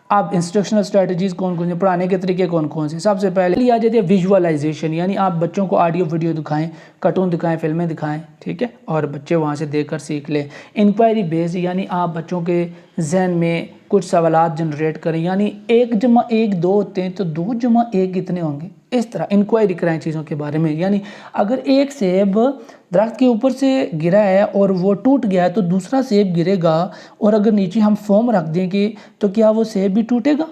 اب انسٹرکشنل اسٹریٹجیز کون کون سے، پڑھانے کے طریقے کون کون سے۔ سب سے پہلے آ جاتی ہے ویژولائزیشن، یعنی آپ بچوں کو آڈیو ویڈیو دکھائیں، کارٹون دکھائیں، فلمیں دکھائیں، ٹھیک ہے، اور بچے وہاں سے دیکھ کر سیکھ لیں۔ انکوائری بیس، یعنی آپ بچوں کے ذہن میں کچھ سوالات جنریٹ کریں، یعنی 1+1 2 ہوتے ہیں تو 2+1 کتنے ہوں گے، اس طرح انکوائری کرائیں چیزوں کے بارے میں۔ یعنی اگر ایک سیب درخت کے اوپر سے گرا ہے اور وہ ٹوٹ گیا ہے تو دوسرا سیب گرے گا، اور اگر نیچے ہم فوم رکھ دیں گے تو کیا وہ سیب بھی ٹوٹے گا؟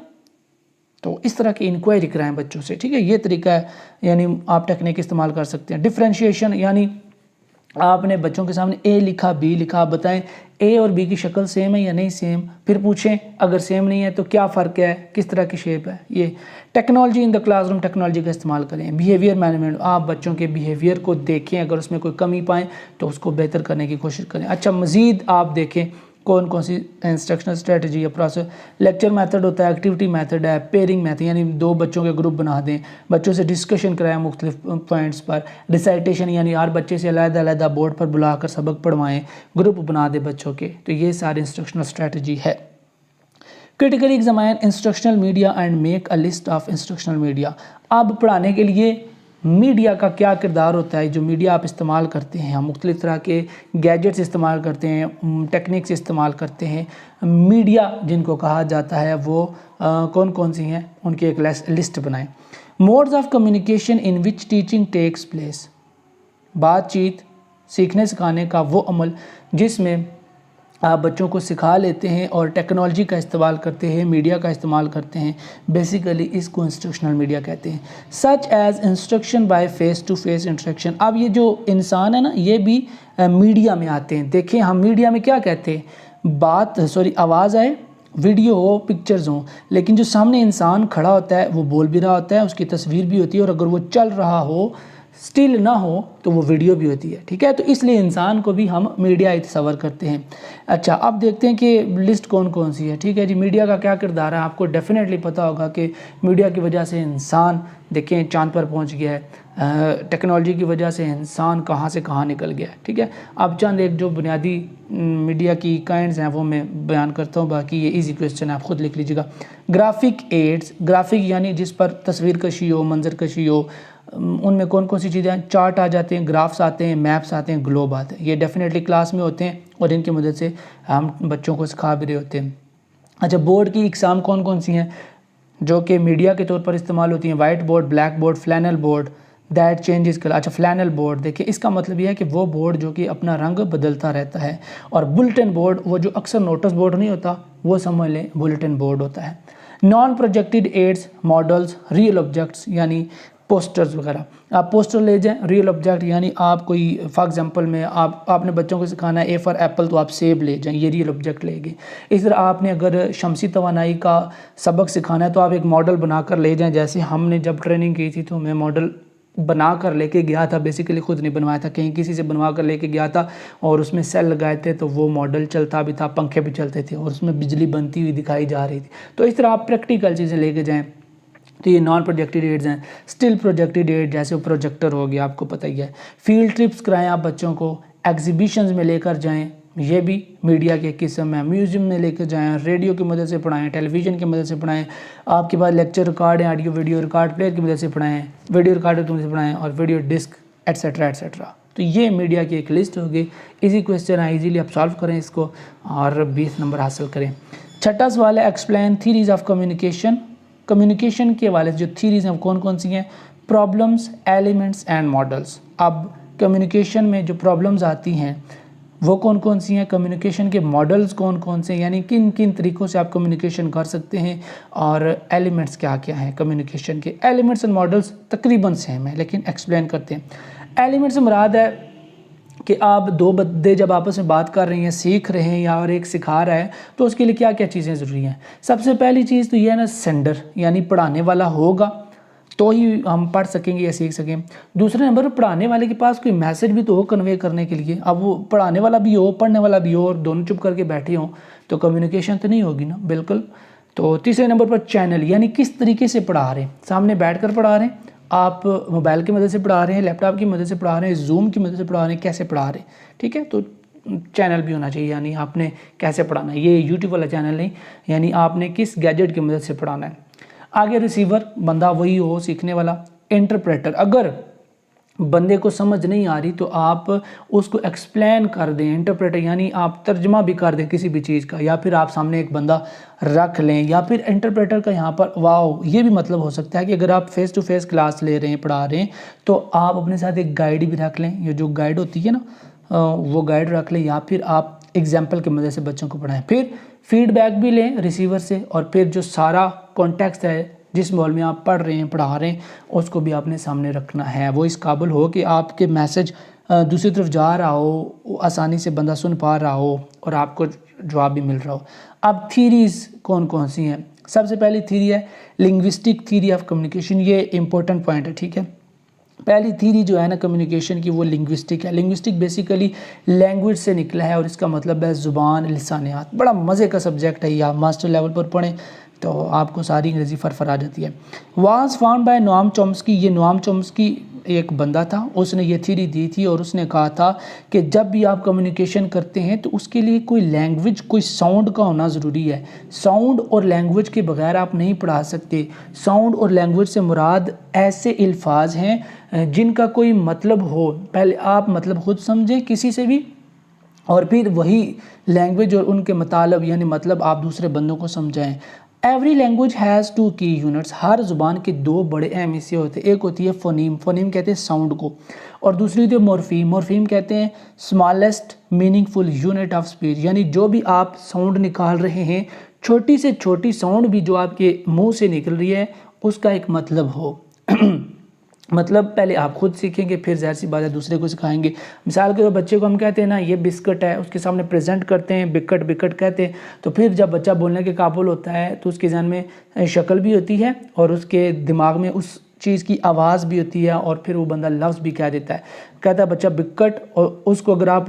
تو اس طرح کی انکوائری کرائیں بچوں سے، ٹھیک ہے، یہ طریقہ ہے، یعنی آپ ٹیکنیک استعمال کر سکتے ہیں۔ ڈفرینشیشن، یعنی آپ نے بچوں کے سامنے اے لکھا، بی لکھا، بتائیں اے اور بی کی شکل سیم ہے یا نہیں سیم، پھر پوچھیں اگر سیم نہیں ہے تو کیا فرق ہے، کس طرح کی شیپ ہے۔ یہ technology in the class room, technology کا استعمال کریں۔ بیہیویئر مینجمنٹ، آپ بچوں کے بیہیویئر کو دیکھیں، اگر اس میں کوئی کمی پائیں تو اس کو بہتر کرنے کی کوشش کریں۔ اچھا، مزید آپ دیکھیں کون کون سی انسٹرکشنل اسٹریٹجی یا پروسیس۔ لیکچر میتھڈ ہوتا ہے، ایکٹیویٹی میتھڈ ہے، پیئرنگ میتھڈ، یعنی 2 بچوں کے گروپ بنا دیں، بچوں سے ڈسکشن کرائیں مختلف پوائنٹس پر۔ ریسائٹیشن، یعنی ہر بچے سے علیحدہ علیحدہ بورڈ پر بلا کر سبق پڑھوائیں، گروپ بنا دیں بچوں کے، تو یہ سارے انسٹرکشنل اسٹریٹجی ہے۔ Critically examine instructional media and make a list of instructional media. اب پڑھانے کے لیے میڈیا کا کیا کردار ہوتا ہے، جو میڈیا آپ استعمال کرتے ہیں، ہم مختلف طرح کے گیجٹس استعمال کرتے ہیں، ٹیکنیکس استعمال کرتے ہیں، میڈیا جن کو کہا جاتا ہے وہ کون کون سی ہیں، ان کی ایک لسٹ بنائیں۔ Modes of communication in which teaching takes place, بات چیت، سیکھنے سکھانے کا وہ عمل جس میں آپ بچوں کو سکھا لیتے ہیں اور ٹیکنالوجی کا استعمال کرتے ہیں، میڈیا کا استعمال کرتے ہیں، بیسیکلی اس کو انسٹرکشنل میڈیا کہتے ہیں۔ Such as instruction by face to face interaction, اب یہ جو انسان ہے نا یہ بھی میڈیا میں آتے ہیں۔ دیکھیں ہم میڈیا میں کیا کہتے ہیں، آواز آئے، ویڈیو ہو، پکچرز ہوں، لیکن جو سامنے انسان کھڑا ہوتا ہے وہ بول بھی رہا ہوتا ہے، اس کی تصویر بھی ہوتی ہے، اور اگر وہ چل رہا ہو، سٹل نہ ہو تو وہ ویڈیو بھی ہوتی ہے، ٹھیک ہے، تو اس لیے انسان کو بھی ہم میڈیا تصور کرتے ہیں۔ اچھا، اب دیکھتے ہیں کہ لسٹ کون کون سی ہے، ٹھیک ہے جی۔ میڈیا کا کیا کردار ہے، آپ کو ڈیفینیٹلی پتہ ہوگا کہ میڈیا کی وجہ سے انسان دیکھیں چاند پر پہنچ گیا ہے، ٹیکنالوجی کی وجہ سے انسان کہاں سے کہاں نکل گیا ہے، ٹھیک ہے۔ اب چند ایک جو بنیادی میڈیا کی کائنڈز ہیں وہ میں بیان کرتا ہوں، باقی یہ ایزی کویسچن ہے، آپ خود لکھ لیجیے گا۔ گرافک ایڈز، گرافک یعنی جس پر تصویر کشی ہو، منظر کشی ہو، ان میں کون کون سی چیزیں ہیں، چارٹ آ جاتے ہیں، گرافس آتے ہیں، میپس آتے ہیں، گلوب آتے ہیں، یہ ڈیفینیٹلی کلاس میں ہوتے ہیں اور ان کی مدد سے ہم بچوں کو سکھا بھی رہے ہوتے ہیں۔ اچھا، بورڈ کی اقسام کون کون سی ہیں جو کہ میڈیا کے طور پر استعمال ہوتی ہیں، white board, black board, flannel board, that changes colour. اچھا، فلینل بورڈ دیکھیں اس کا مطلب یہ ہے کہ وہ بورڈ جو کہ اپنا رنگ بدلتا رہتا ہے، اور بلٹن بورڈ وہ جو اکثر نوٹس بورڈ نہیں ہوتا وہ سمجھ لیں بلٹن بورڈ ہوتا ہے۔ Non projected aids, models, real objects یعنی پوسٹرز وغیرہ، آپ پوسٹر لے جائیں، ریئل آبجیکٹ یعنی آپ کوئی فار ایگزامپل میں آپ نے بچوں کو سکھانا ہے اے فار ایپل تو آپ سیب لے جائیں، یہ ریئل آبجیکٹ لے گئے۔ اس طرح آپ نے اگر شمسی توانائی کا سبق سکھانا ہے تو آپ ایک ماڈل بنا کر لے جائیں، جیسے ہم نے جب ٹریننگ کی تھی تو ہمیں ماڈل बना कर लेके गया था, बेसिकली खुद नहीं बनवाया था, कहीं किसी से बनवा कर लेके गया था और उसमें सेल लगाए थे, तो वो मॉडल चलता भी था, पंखे भी चलते थे और उसमें बिजली बनती हुई दिखाई जा रही थी। तो इस तरह आप प्रैक्टिकल चीज़ें लेके जाएँ। तो ये नॉन प्रोजेक्टेड एड्स हैं। स्टिल प्रोजेक्टेड एड जैसे प्रोजेक्टर हो गया, आपको पता ही है। फील्ड ट्रिप्स कराएं आप बच्चों को, एग्जीबिशंस में लेकर जाएं, ये भी मीडिया के किस्म है। म्यूजियम में लेकर जाएं, रेडियो की मदद से पढ़ाएं, टेलीविज़न की मदद से पढ़ाएं, आपके पास लेक्चर रिकॉर्ड है, ऑडियो वीडियो रिकॉर्ड प्लेयर की मदद से पढ़ाएं, वीडियो रिकॉर्डर की मदद से पढ़ाएं और वीडियो डिस्क एट्सेट्रा एट्सेट्रा। तो ये मीडिया की एक लिस्ट होगी। इजी क्वेश्चन है, इजीली आप सॉल्व करें इसको और 20 नंबर हासिल करें। छठा सवाल है, explain theories of communication. Communication के हवाले से जो थीरीज हैं कौन कौन सी हैं? Problems, elements and models. अब कम्युनिकेशन में जो प्रॉब्लम्स आती हैं वो कौन कौन सी हैं, कम्युनिकेशन के मॉडल्स कौन कौन से, यानी किन किन तरीक़ों से आप कम्युनिकेशन कर सकते हैं, और एलिमेंट्स क्या क्या हैं कम्युनिकेशन के। एलिमेंट्स एंड मॉडल्स तकरीबन सेम है लेकिन एक्सप्लेन करते हैं। एलिमेंट्स से मुराद है कि आप दो बंदे जब आपस में बात कर रहे हैं, सीख रहे हैं या और एक सिखा रहा है, तो उसके लिए क्या क्या चीज़ें ज़रूरी हैं। सबसे पहली चीज़ तो ये है ना, सेंडर यानी पढ़ाने वाला होगा तो ही हम पढ़ सकेंगे या सीख सकें। दूसरे नंबर पर पढ़ाने वाले के पास कोई मैसेज भी तो हो कन्वे करने के लिए। अब वो पढ़ाने वाला भी हो, पढ़ने वाला भी हो और दोनों चुप करके बैठे हों तो कम्युनिकेशन तो नहीं होगी ना, बिल्कुल। तो तीसरे नंबर पर चैनल, यानी किस तरीके से पढ़ा रहे हैं। सामने बैठ कर पढ़ा रहे हैं, आप मोबाइल की मदद से पढ़ा रहे हैं, लैपटॉप की मदद से पढ़ा रहे हैं, जूम की मदद से पढ़ा रहे हैं, कैसे पढ़ा रहे हैं, ठीक है। तो चैनल भी होना चाहिए, यानी आपने कैसे पढ़ाना है। ये यूट्यूब वाला चैनल नहीं, यानी आपने किस गैजेट की मदद से पढ़ाना है। आगे रिसीवर, बंदा वही हो सीखने वाला। इंटरप्रेटर, अगर बंदे को समझ नहीं आ रही तो आप उसको एक्सप्लेन कर दें। इंटरप्रेटर यानी आप तर्जमा भी कर दें किसी भी चीज़ का, या फिर आप सामने एक बंदा रख लें। या फिर इंटरप्रेटर का यहाँ पर वाओ ये भी मतलब हो सकता है कि अगर आप फेस टू फेस क्लास ले रहे हैं, पढ़ा रहे हैं, तो आप अपने साथ एक गाइड भी रख लें। ये जो गाइड होती है ना, वो गाइड रख लें, या फिर आप एग्जाम्पल की मदद से बच्चों को पढ़ाएं। फिर फीडबैक भी लें रिसीवर से, और फिर जो सारा कॉन्टेक्स्ट है जिस माहौल में आप पढ़ रहे हैं, पढ़ा रहे हैं, उसको भी आपने सामने रखना है। वो इस काबिल हो कि आपके मैसेज दूसरी तरफ जा रहा हो, आसानी से बंदा सुन पा रहा हो और आपको जवाब भी मिल रहा हो। अब थीरीज़ कौन कौन सी हैं? सबसे पहली थीरी है लिंग्विस्टिक थीरी ऑफ कम्युनिकेशन। ये इंपॉर्टेंट पॉइंट है, ठीक है। पहली थीरी जो है ना कम्युनिकेशन की, वो लिंग्विस्टिक है। लिंग्विस्टिक बेसिकली लैंग्वेज से निकला है और इसका मतलब है ज़ुबान, लिसानियात। बड़ा मज़े का सब्जेक्ट है, ये आप मास्टर लेवल पर पढ़ें तो आपको सारी अंग्रेज़ी फरफर आ जाती है। Was found by Noam Chomsky. ये नोआम चॉम्स्की एक बंदा था, उसने ये थ्योरी दी थी और उसने कहा था कि जब भी आप कम्युनिकेशन करते हैं तो उसके लिए कोई लैंग्वेज, कोई साउंड का होना ज़रूरी है। साउंड और लैंग्वेज के बगैर आप नहीं पढ़ा सकते। साउंड और लैंग्वेज से मुराद ऐसे अल्फाज हैं जिनका कोई मतलब हो। पहले आप मतलब खुद समझें किसी से भी, और फिर वही लैंग्वेज और उनके मतलब यानी मतलब आप दूसरे बंदों को समझाएं। एवरी लैंग्वेज हैज़ टू की यूनिट्स। हर ज़ुबान के दो बड़े अहम हिस्से होते हैं। एक होती है फ़ोनीम, फ़ोनीम कहते हैं साउंड को, और दूसरी होती है मॉर्फीम। मॉर्फीम कहते हैं smallest meaningful unit of speech, यानी जो भी आप साउंड निकाल रहे हैं, छोटी से छोटी साउंड भी जो आपके मुंह से निकल रही है उसका एक मतलब हो। मतलब पहले आप खुद सीखेंगे, फिर ज़ाहिर सी बात है दूसरे को सिखाएंगे। मिसाल के तौर बच्चे को हम कहते हैं ना ये बिस्किट है, उसके सामने प्रेजेंट करते हैं, बिकट बिकट कहते हैं, तो फिर जब बच्चा बोलने के काबिल होता है तो उसके ज़हन में शक्ल भी होती है और उसके दिमाग में उस चीज़ की आवाज़ भी होती है, और फिर वो बंदा लफ्ज़ भी कह देता है। कहता है बच्चा बिकट, और उसको अगर आप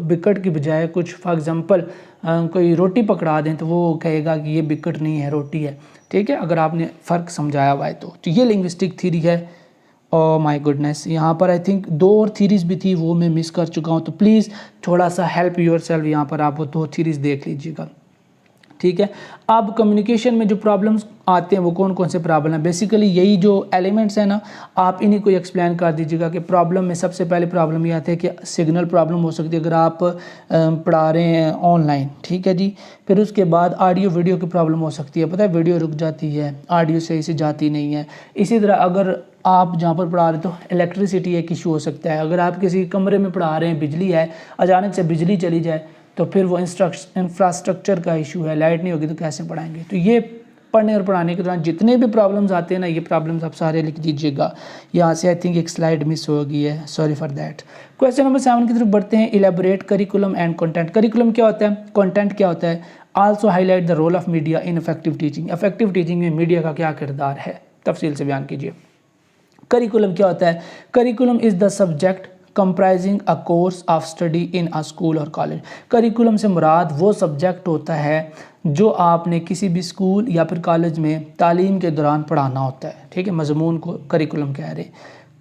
बिकट की बजाय कुछ फॉर एग्ज़ाम्पल कोई रोटी पकड़ा दें तो वो कहेगा कि ये बिकट नहीं है, रोटी है, ठीक है, अगर आपने फ़र्क समझाया हुआ है तो ये लिंग्विस्टिक थ्योरी है। ओह माय गुडनेस, यहाँ पर आई थिंक दो और थीरीज़ भी थी, वो मैं मिस कर चुका हूँ, तो प्लीज़ थोड़ा सा हेल्प योरसेल्फ, यहाँ पर आप वो दो थीरीज़ देख लीजिएगा, ठीक है। अब कम्युनिकेशन में जो प्रॉब्लम्स आते हैं वो कौन कौन से प्रॉब्लम है? बेसिकली यही जो एलिमेंट्स हैं ना, आप इन्हीं को एक्सप्लेन कर दीजिएगा कि प्रॉब्लम में सबसे पहले प्रॉब्लम ये आती है कि सिग्नल प्रॉब्लम हो सकती है अगर आप पढ़ा रहे हैं ऑनलाइन, ठीक है जी। फिर उसके बाद ऑडियो वीडियो की प्रॉब्लम हो सकती है, पता है वीडियो रुक जाती है, ऑडियो सही से जाती नहीं है। इसी तरह अगर आप जहाँ पर पढ़ा रहे तो इलेक्ट्रिसिटी एक इशू हो सकता है। अगर आप किसी कमरे में पढ़ा रहे हैं, बिजली है, अचानक से बिजली चली जाए तो फिर वो इंफ्रास्ट्रक्चर का इशू है, लाइट नहीं होगी तो कैसे पढ़ाएंगे। तो ये पढ़ने और पढ़ाने के दौरान जितने भी प्रॉब्लम्स आते हैं ना, ये प्रॉब्लम्स आप सारे लिख दीजिएगा। यहाँ से आई थिंक एक स्लाइड मिस हो गई है, sorry for that. Question number 7 की तरफ बढ़ते हैं। Elaborate curriculum and content. Curriculum क्या होता है, कंटेंट क्या होता है। Also highlight the role of media in effective teaching. Effective teaching में मीडिया का क्या किरदार है, तफसील से बयान कीजिए। کریکولم کیا ہوتا ہے؟ Curriculum is the subject comprising a course of study in a school or college. Curriculum سے مراد وہ سبجیکٹ ہوتا ہے جو آپ نے کسی بھی اسکول یا پھر کالج میں تعلیم کے دوران پڑھانا ہوتا ہے، ٹھیک ہے، مضمون کو کریکولم کہہ رہے ہیں۔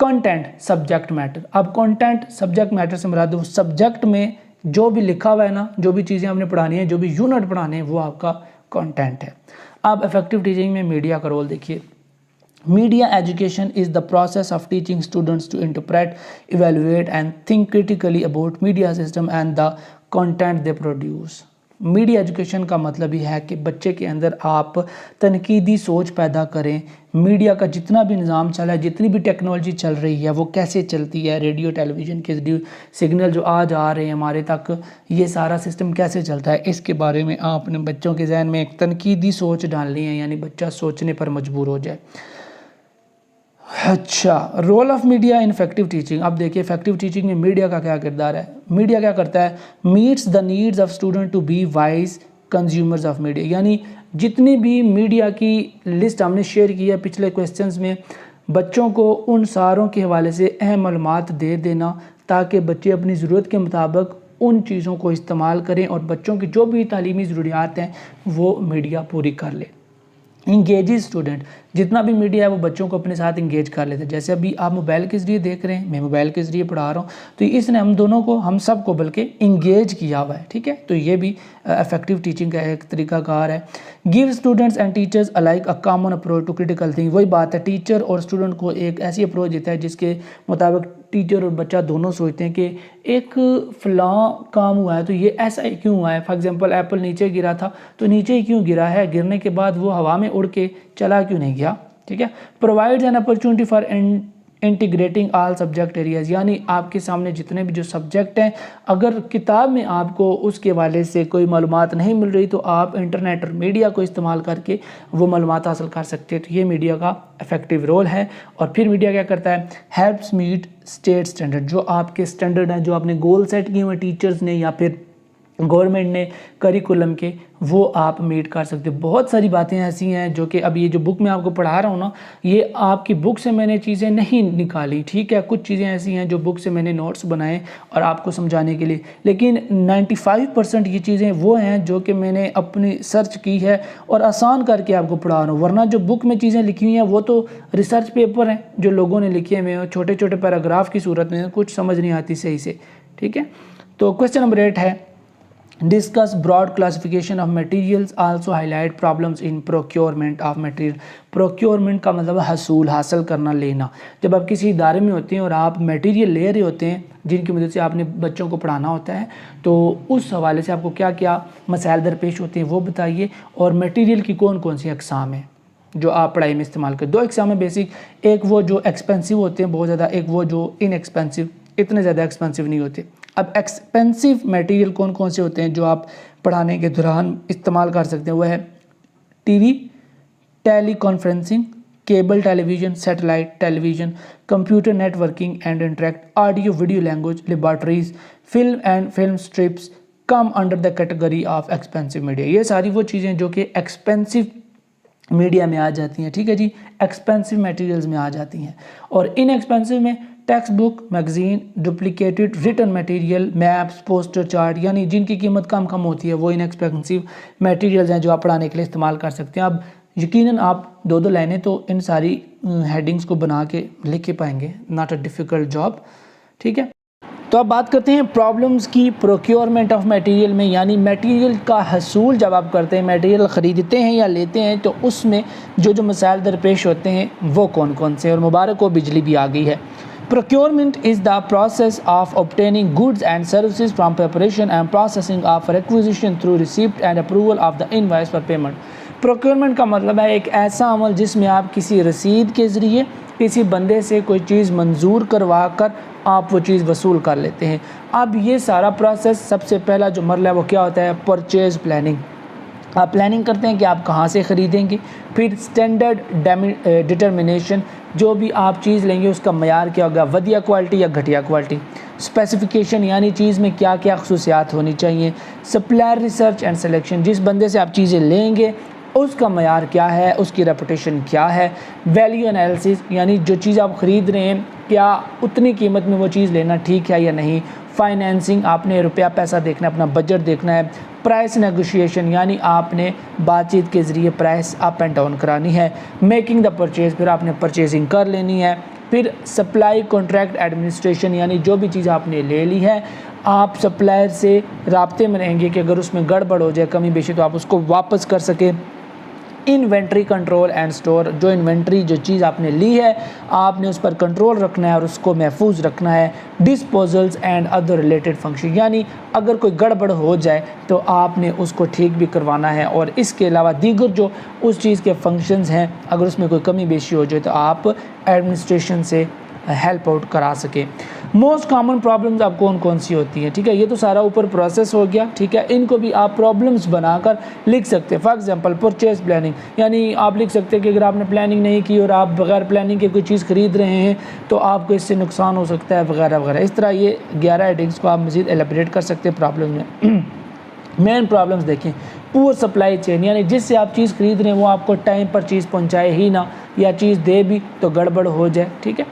کنٹینٹ سبجیکٹ میٹر، اب کنٹینٹ سبجیکٹ میٹر سے مراد وہ سبجیکٹ میں جو بھی لکھا ہوا ہے نا، جو بھی چیزیں آپ نے پڑھانی ہیں، جو بھی یونٹ پڑھانے ہیں، وہ آپ کا کنٹینٹ ہے۔ اب افیکٹو ٹیچنگ میں میڈیا کا رول دیکھیے۔ Media education is the process of teaching students to interpret, evaluate and think critically about media system and the content they produce. Media education کا مطلب یہ ہے کہ بچے کے اندر آپ تنقیدی سوچ پیدا کریں، میڈیا کا جتنا بھی نظام چلا ہے، جتنی بھی ٹیکنالوجی چل رہی ہے وہ کیسے چلتی ہے، ریڈیو ٹیلی ویژن کے سگنل جو آج آ رہے ہیں ہمارے تک، یہ سارا سسٹم کیسے چلتا ہے، اس کے بارے میں آپ نے بچوں کے ذہن میں ایک تنقیدی سوچ ڈالنی ہے، یعنی بچہ سوچنے پر مجبور ہو جائے۔ اچھا، role of media in effective teaching. اب دیکھیے افیکٹو ٹیچنگ میں میڈیا کا کیا کردار ہے۔ میڈیا کیا کرتا ہے؟ Meets the needs of student to be wise consumers of media, یعنی جتنی بھی میڈیا کی لسٹ ہم نے شیئر کی ہے پچھلے کویسچنز میں، بچوں کو ان ساروں کے حوالے سے اہم معلومات دے دینا تاکہ بچے اپنی ضرورت کے مطابق ان چیزوں کو استعمال کریں اور بچوں کی جو بھی تعلیمی ضروریات ہیں وہ میڈیا پوری کر لے۔ انگیجز اسٹوڈنٹ، جتنا بھی میڈیا ہے وہ بچوں کو اپنے ساتھ انگیج کر لیتے ہیں۔ جیسے ابھی آپ موبائل کے ذریعے دیکھ رہے ہیں، میں موبائل کے ذریعے پڑھا رہا ہوں، تو اس نے ہم دونوں کو، ہم سب کو بلکہ انگیج کیا ہوا ہے، ٹھیک ہے، تو یہ بھی افیکٹو ٹیچنگ کا ایک طریقہ کار ہے۔ Give students and teachers alike a common approach to critical think, وہی بات ہے، ٹیچر اور اسٹوڈنٹ کو ایک ایسی اپروچ دیتا ہے جس کے مطابق ٹیچر اور بچہ دونوں سوچتے ہیں کہ ایک فلاں کام ہوا ہے تو یہ ایسا ہی کیوں ہوا ہے۔ فار ایگزامپل ایپل نیچے گرا تھا تو نیچے ہی کیوں گرا ہے، گرنے کے بعد وہ ہوا میں اڑ کے چلا کیوں نہیں گیا، ٹھیک ہے۔ Provides an opportunity for integrating all subject areas, یعنی آپ کے سامنے جتنے بھی جو سبجیکٹ ہیں، اگر کتاب میں آپ کو اس کے حوالے سے کوئی معلومات نہیں مل رہی تو آپ انٹرنیٹ اور میڈیا کو استعمال کر کے وہ معلومات حاصل کر سکتے ہیں، تو یہ میڈیا کا افیکٹو رول ہے۔ اور پھر میڈیا کیا کرتا ہے؟ ہیلپس میٹ اسٹیٹ اسٹینڈرڈ، جو آپ کے اسٹینڈرڈ ہیں، جو آپ نے گول سیٹ کیے ہوئے ٹیچرز نے یا پھر گورنمنٹ نے کریکولم کے، وہ آپ میٹ کر سکتے ہو۔ بہت ساری باتیں ایسی ہیں جو کہ اب یہ جو بک میں آپ کو پڑھا رہا ہوں نا، یہ آپ کی بک سے میں نے چیزیں نہیں نکالی، ٹھیک ہے، کچھ چیزیں ایسی ہیں جو بک سے میں نے نوٹس بنائے اور آپ کو سمجھانے کے لیے، لیکن 95% یہ چیزیں وہ ہیں جو کہ میں نے اپنی سرچ کی ہے اور آسان کر کے آپ کو پڑھا رہا ہوں، ورنہ جو بک میں چیزیں لکھی ہوئی ہیں وہ تو ریسرچ پیپر ہیں جو لوگوں نے لکھے ہوئے ہیں، چھوٹے چھوٹے پیراگراف کی صورت میں، کچھ سمجھ نہیں آتی صحیح سے، ٹھیک ہے۔ تو کویسچن نمبر 8 ہے discuss broad classification of materials also highlight problems in procurement of material. Procurement کا مطلب حصول، حاصل کرنا، لینا۔ جب آپ کسی ادارے میں ہوتے ہیں اور آپ میٹیریل لے رہے ہوتے ہیں جن کی مدد سے آپ نے بچوں کو پڑھانا ہوتا ہے، تو اس حوالے سے آپ کو کیا کیا مسائل درپیش ہوتے ہیں وہ بتائیے، اور میٹیریل کی کون کون سی اقسام ہیں جو آپ پڑھائی میں استعمال کریں۔ 2 اقسام ہیں بیسک، ایک وہ جو ایکسپینسو ہوتے ہیں بہت زیادہ، ایک وہ جو ان ایکسپینسو، اتنے زیادہ ایکسپینسو نہیں ہوتے۔ اب ایکسپینسو میٹیریل کون کون سے ہوتے ہیں جو آپ پڑھانے کے دوران استعمال کر سکتے ہیں؟ وہ ہے TV, teleconferencing, cable television, satellite television, computer networking and interact, audio video language, laboratories, film and film strips come under the category of expensive media. یہ ساری وہ چیزیں جو کہ ایکسپینسو میڈیا میں آ جاتی ہیں، ٹھیک ہے جی، ایکسپینسو میٹیریلز میں آ جاتی ہیں۔ اور ان ایکسپینسو میں text book, magazine, duplicated return material, maps, poster, chart, یعنی جن کی قیمت کم ہوتی ہے وہ ان ایکسپینسو میٹیریلز ہیں جو آپ پڑھانے کے لیے استعمال کر سکتے ہیں۔ اب یقیناً آپ 2 لائنیں تو ان ساری ہیڈنگز کو بنا کے لکھ کے پائیں گے، ناٹ اے ڈیفیکلٹ جاب، ٹھیک ہے۔ تو اب بات کرتے ہیں پرابلمز کی پروکیورمنٹ آف میٹیریل میں، یعنی میٹیریل کا حصول جب آپ کرتے ہیں، میٹیریل خریدتے ہیں یا لیتے ہیں، تو اس میں جو مسائل درپیش ہوتے ہیں وہ کون کون سے، اور مبارک کو بجلی بھی آ گئی ہے۔ Procurement is the process of obtaining goods and services from preparation and processing of requisition through receipt and approval of the invoice for payment. Procurement کا مطلب ہے ایک ایسا عمل جس میں آپ کسی رسید کے ذریعے کسی بندے سے کوئی چیز منظور کروا کر آپ وہ چیز وصول کر لیتے ہیں۔ اب یہ سارا پروسیس، سب سے پہلا جو مرحلہ ہے وہ کیا ہوتا ہے؟ Purchase planning. آپ پلاننگ کرتے ہیں کہ آپ کہاں سے خریدیں گے، پھر اسٹینڈرڈ ڈٹرمنیشن، جو بھی آپ چیز لیں گے اس کا معیار کیا ہوگا، ودیا کوالٹی یا گھٹیا کوالٹی۔ اسپیسیفیکیشن، یعنی چیز میں کیا کیا خصوصیات ہونی چاہیے۔ سپلائر ریسرچ اینڈ سلیکشن، جس بندے سے آپ چیزیں لیں گے اس کا معیار کیا ہے، اس کی ریپوٹیشن کیا ہے، ویلیو انالیسس یعنی جو چیز آپ خرید رہے ہیں کیا اتنی قیمت میں وہ چیز لینا ٹھیک ہے یا نہیں، فائنینسنگ آپ نے روپیہ پیسہ دیکھنا ہے، اپنا بجٹ دیکھنا ہے، پرائس نیگوشیشن یعنی آپ نے بات چیت کے ذریعے پرائس اپ اینڈ ڈاؤن کرانی ہے، میکنگ دا پرچیز پھر آپ نے پرچیزنگ کر لینی ہے، پھر سپلائی کانٹریکٹ ایڈمنسٹریشن یعنی جو بھی چیز آپ نے لے لی ہے آپ سپلائر سے رابطے میں رہیں گے کہ اگر اس میں گڑبڑ ہو جائے کمی بیشی تو آپ اس کو واپس کر سکیں، انوینٹری کنٹرول اینڈ سٹور جو انوینٹری جو چیز آپ نے لی ہے آپ نے اس پر کنٹرول رکھنا ہے اور اس کو محفوظ رکھنا ہے، ڈسپوزلز اینڈ ادر ریلیٹڈ فنکشن یعنی اگر کوئی گڑبڑ ہو جائے تو آپ نے اس کو ٹھیک بھی کروانا ہے، اور اس کے علاوہ دیگر جو اس چیز کے فنکشنز ہیں اگر اس میں کوئی کمی بیشی ہو جائے تو آپ ایڈمنسٹریشن سے ہیلپ آؤٹ کرا سکیں۔ موسٹ کامن پرابلمز آپ کون سی ہوتی ہیں، ٹھیک ہے، یہ تو سارا اوپر پروسیس ہو گیا، ٹھیک ہے، ان کو بھی آپ پرابلمز بنا کر لکھ سکتے ہیں۔ فار ایگزامپل پرچیز پلاننگ یعنی آپ لکھ سکتے ہیں کہ اگر آپ نے پلاننگ نہیں کی اور آپ بغیر پلاننگ کے کوئی چیز خرید رہے ہیں تو آپ کو اس سے نقصان ہو سکتا ہے وغیرہ وغیرہ، اس طرح یہ 11 ہیڈنگز کو آپ مزید ایلیبریٹ کر سکتے ہیں پرابلم میں۔ مین پرابلمز دیکھیں، پور سپلائی چین یعنی جس سے آپ چیز خرید رہے ہیں وہ آپ کو ٹائم پر چیز پہنچائے ہی نہ، یا چیز دے بھی تو گڑبڑ ہو جائے، ٹھیک ہے۔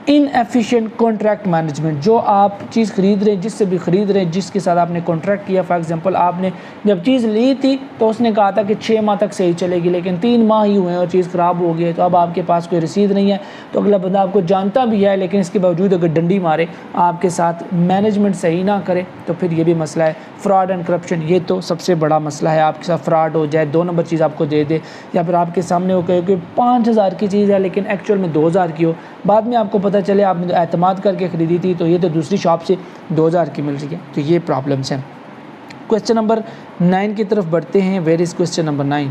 ان ایفیشینٹ کانٹریکٹ مینجمنٹ جو آپ چیز خرید رہے ہیں جس سے بھی خرید رہے ہیں جس کے ساتھ آپ نے کانٹریکٹ کیا، فار ایگزامپل آپ نے جب چیز لی تھی تو اس نے کہا تھا کہ 6 ماہ تک صحیح چلے گی لیکن 3 ماہ ہی ہوئے ہیں اور چیز خراب ہو گئی ہے، تو اب آپ کے پاس کوئی رسید نہیں ہے تو اگلا بندہ آپ کو جانتا بھی ہے لیکن اس کے باوجود اگر ڈنڈی مارے آپ کے ساتھ مینجمنٹ صحیح نہ کرے تو پھر یہ بھی مسئلہ ہے۔ فراڈ اینڈ کرپشن یہ تو سب سے بڑا مسئلہ ہے، آپ کے ساتھ فراڈ ہو جائے، 2 نمبر چیز آپ کو دے دے یا پھر آپ کے سامنے وہ کہے کہ 5000 کی چیز ہے لیکن ایکچوئل میں 2000 کی ہو، بعد میں آپ کو پتہ چلے آپ نے اعتماد کر کے خریدی تھی تو یہ تو دوسری شاپ سے 2000 کی مل رہی ہے، تو یہ پرابلمس ہیں۔ کویسچن نمبر 9 کی طرف بڑھتے ہیں۔ Where is question number 9؟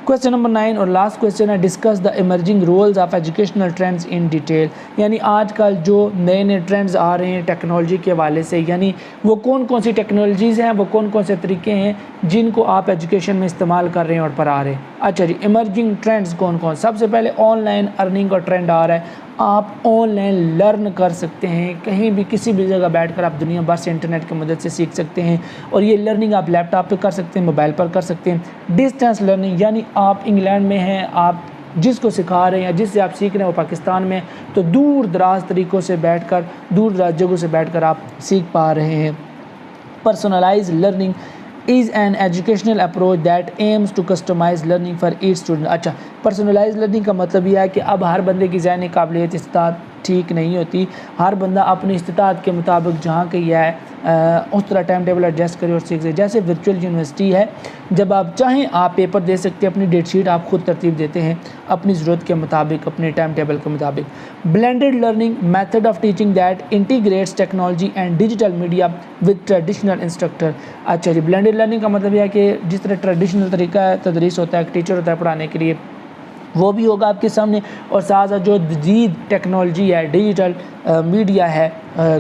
Question number 9 اور لاسٹ کویسچن ہے، discuss the emerging roles of educational trends in detail یعنی آج کل جو نئے ٹرینڈز آ رہے ہیں ٹیکنالوجی کے حوالے سے، یعنی وہ کون سی ٹیکنالوجیز ہیں، وہ کون سے طریقے ہیں جن کو آپ ایجوکیشن میں استعمال کر رہے ہیں اور پڑھا رہے ہیں۔ اچھا جی، ایمرجنگ ٹرینڈز کون؟ سب سے پہلے آن لائن ارننگ کا ٹرینڈ آ رہا ہے، آپ آن لائن لرن کر سکتے ہیں، کہیں بھی کسی بھی جگہ بیٹھ کر آپ دنیا بھر سے انٹرنیٹ کی مدد سے سیکھ سکتے ہیں، اور یہ لرننگ آپ لیپ ٹاپ پہ کر سکتے ہیں، موبائل پر کر سکتے ہیں۔ ڈسٹینس لرننگ یعنی آپ انگلینڈ میں ہیں، آپ جس کو سکھا رہے ہیں جس سے آپ سیکھ رہے ہیں وہ پاکستان میں، تو دور دراز طریقوں سے بیٹھ کر دور دراز جگہوں سے بیٹھ کر آپ سیکھ پا رہے ہیں۔ Personalise learning is an educational approach that aims to customize learning for each student۔ اچھا، پرسنلائز لرننگ کا مطلب یہ ہے کہ اب ہر بندے کی ذہنی قابلیت استطاعت ٹھیک نہیں ہوتی، ہر بندہ اپنی استطاعت کے مطابق جہاں کہ یہ ہے اس طرح ٹائم ٹیبل ایڈجسٹ کرے اور سیکھ سکے۔ جیسے ورچوئل یونیورسٹی ہے، جب آپ چاہیں آپ پیپر دے سکتے ہیں، اپنی ڈیٹ شیٹ آپ خود ترتیب دیتے ہیں اپنی ضرورت کے مطابق، اپنے ٹائم ٹیبل کے مطابق۔ Blended learning method of teaching that integrates technology and digital media with traditional instructor. اچھا جی، بلینڈڈ لرننگ کا مطلب یہ ہے کہ جس طرح ٹریڈیشنل طریقہ تدریس ہوتا ہے، ایک ٹیچر ہوتا ہے پڑھانے کے لیے، وہ بھی ہوگا آپ کے سامنے، اور ساتھ ساتھ جو جدید ٹیکنالوجی ہے، ڈیجیٹل میڈیا ہے،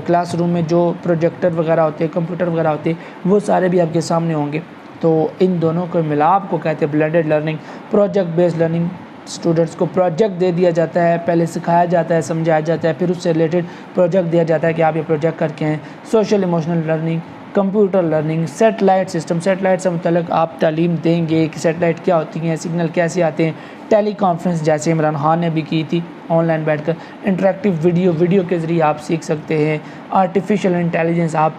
کلاس روم میں جو پروجیکٹر وغیرہ ہوتے ہیں، کمپیوٹر وغیرہ ہوتے ہیں، وہ سارے بھی آپ کے سامنے ہوں گے، تو ان دونوں کو ملاپ کو کہتے ہیں blended learning. Project based learning, students کو پروجیکٹ دے دیا جاتا ہے، پہلے سکھایا جاتا ہے، سمجھایا جاتا ہے، پھر اس سے ریلیٹڈ پروجیکٹ دیا جاتا ہے کہ آپ یہ پروجیکٹ کر کے ہیں۔ Social emotional learning, computer learning, satellite system, satellite سے متعلق آپ تعلیم دیں گے کہ سیٹلائٹ کیا ہوتی ہیں، سگنل کیسے آتے ہیں۔ ٹیلی کانفرنس جیسے عمران خان نے بھی کی تھی آن لائن بیٹھ کر۔ انٹریکٹیو ویڈیو کے ذریعے آپ سیکھ سکتے ہیں۔ آرٹیفیشیل انٹیلیجنس آپ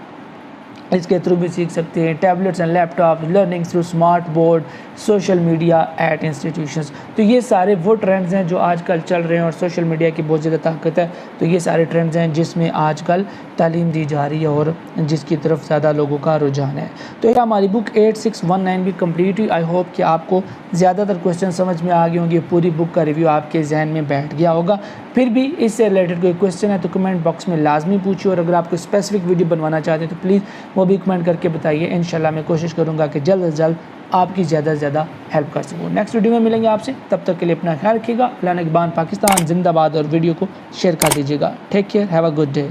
اس کے تھرو بھی سیکھ سکتے ہیں۔ Tablets and laptop, learning through smart board, social media at institutions. تو یہ سارے وہ ٹرینڈز ہیں جو آج کل چل رہے ہیں، اور سوشل میڈیا کی بہت زیادہ طاقت ہے، تو یہ سارے ٹرینڈز ہیں جس میں آج کل تعلیم دی جا رہی ہے اور جس کی طرف زیادہ لوگوں کا رجحان ہے۔ تو یہ ہماری بک 8619 بھی کمپلیٹ ہوئی۔ آئی ہوپ کہ آپ کو زیادہ تر کویسچن سمجھ میں آ گئے ہوں گے، پوری بک کا ریویو آپ کے ذہن میں بیٹھ گیا ہوگا۔ پھر بھی اس سے ریلیٹڈ کوئی کویسچن ہے تو کمنٹ باکس میں لازمی پوچھیے، اور اگر آپ کوئی اسپیسیفک ویڈیو بنوانا چاہتے ہیں تو پلیز وہ بھی کمنٹ کر کے بتائیے۔ انشاءاللہ میں کوشش کروں گا کہ جلد از جلد آپ کی زیادہ سے زیادہ ہیلپ کر سکوں۔ نیکسٹ ویڈیو میں ملیں گے آپ سے، تب تک کے لیے اپنا خیال رکھیے گا۔ اللہ نگہبان، پاکستان زندہ باد، اور ویڈیو کو شیئر کر دیجیے گا۔ Take care, have a good day.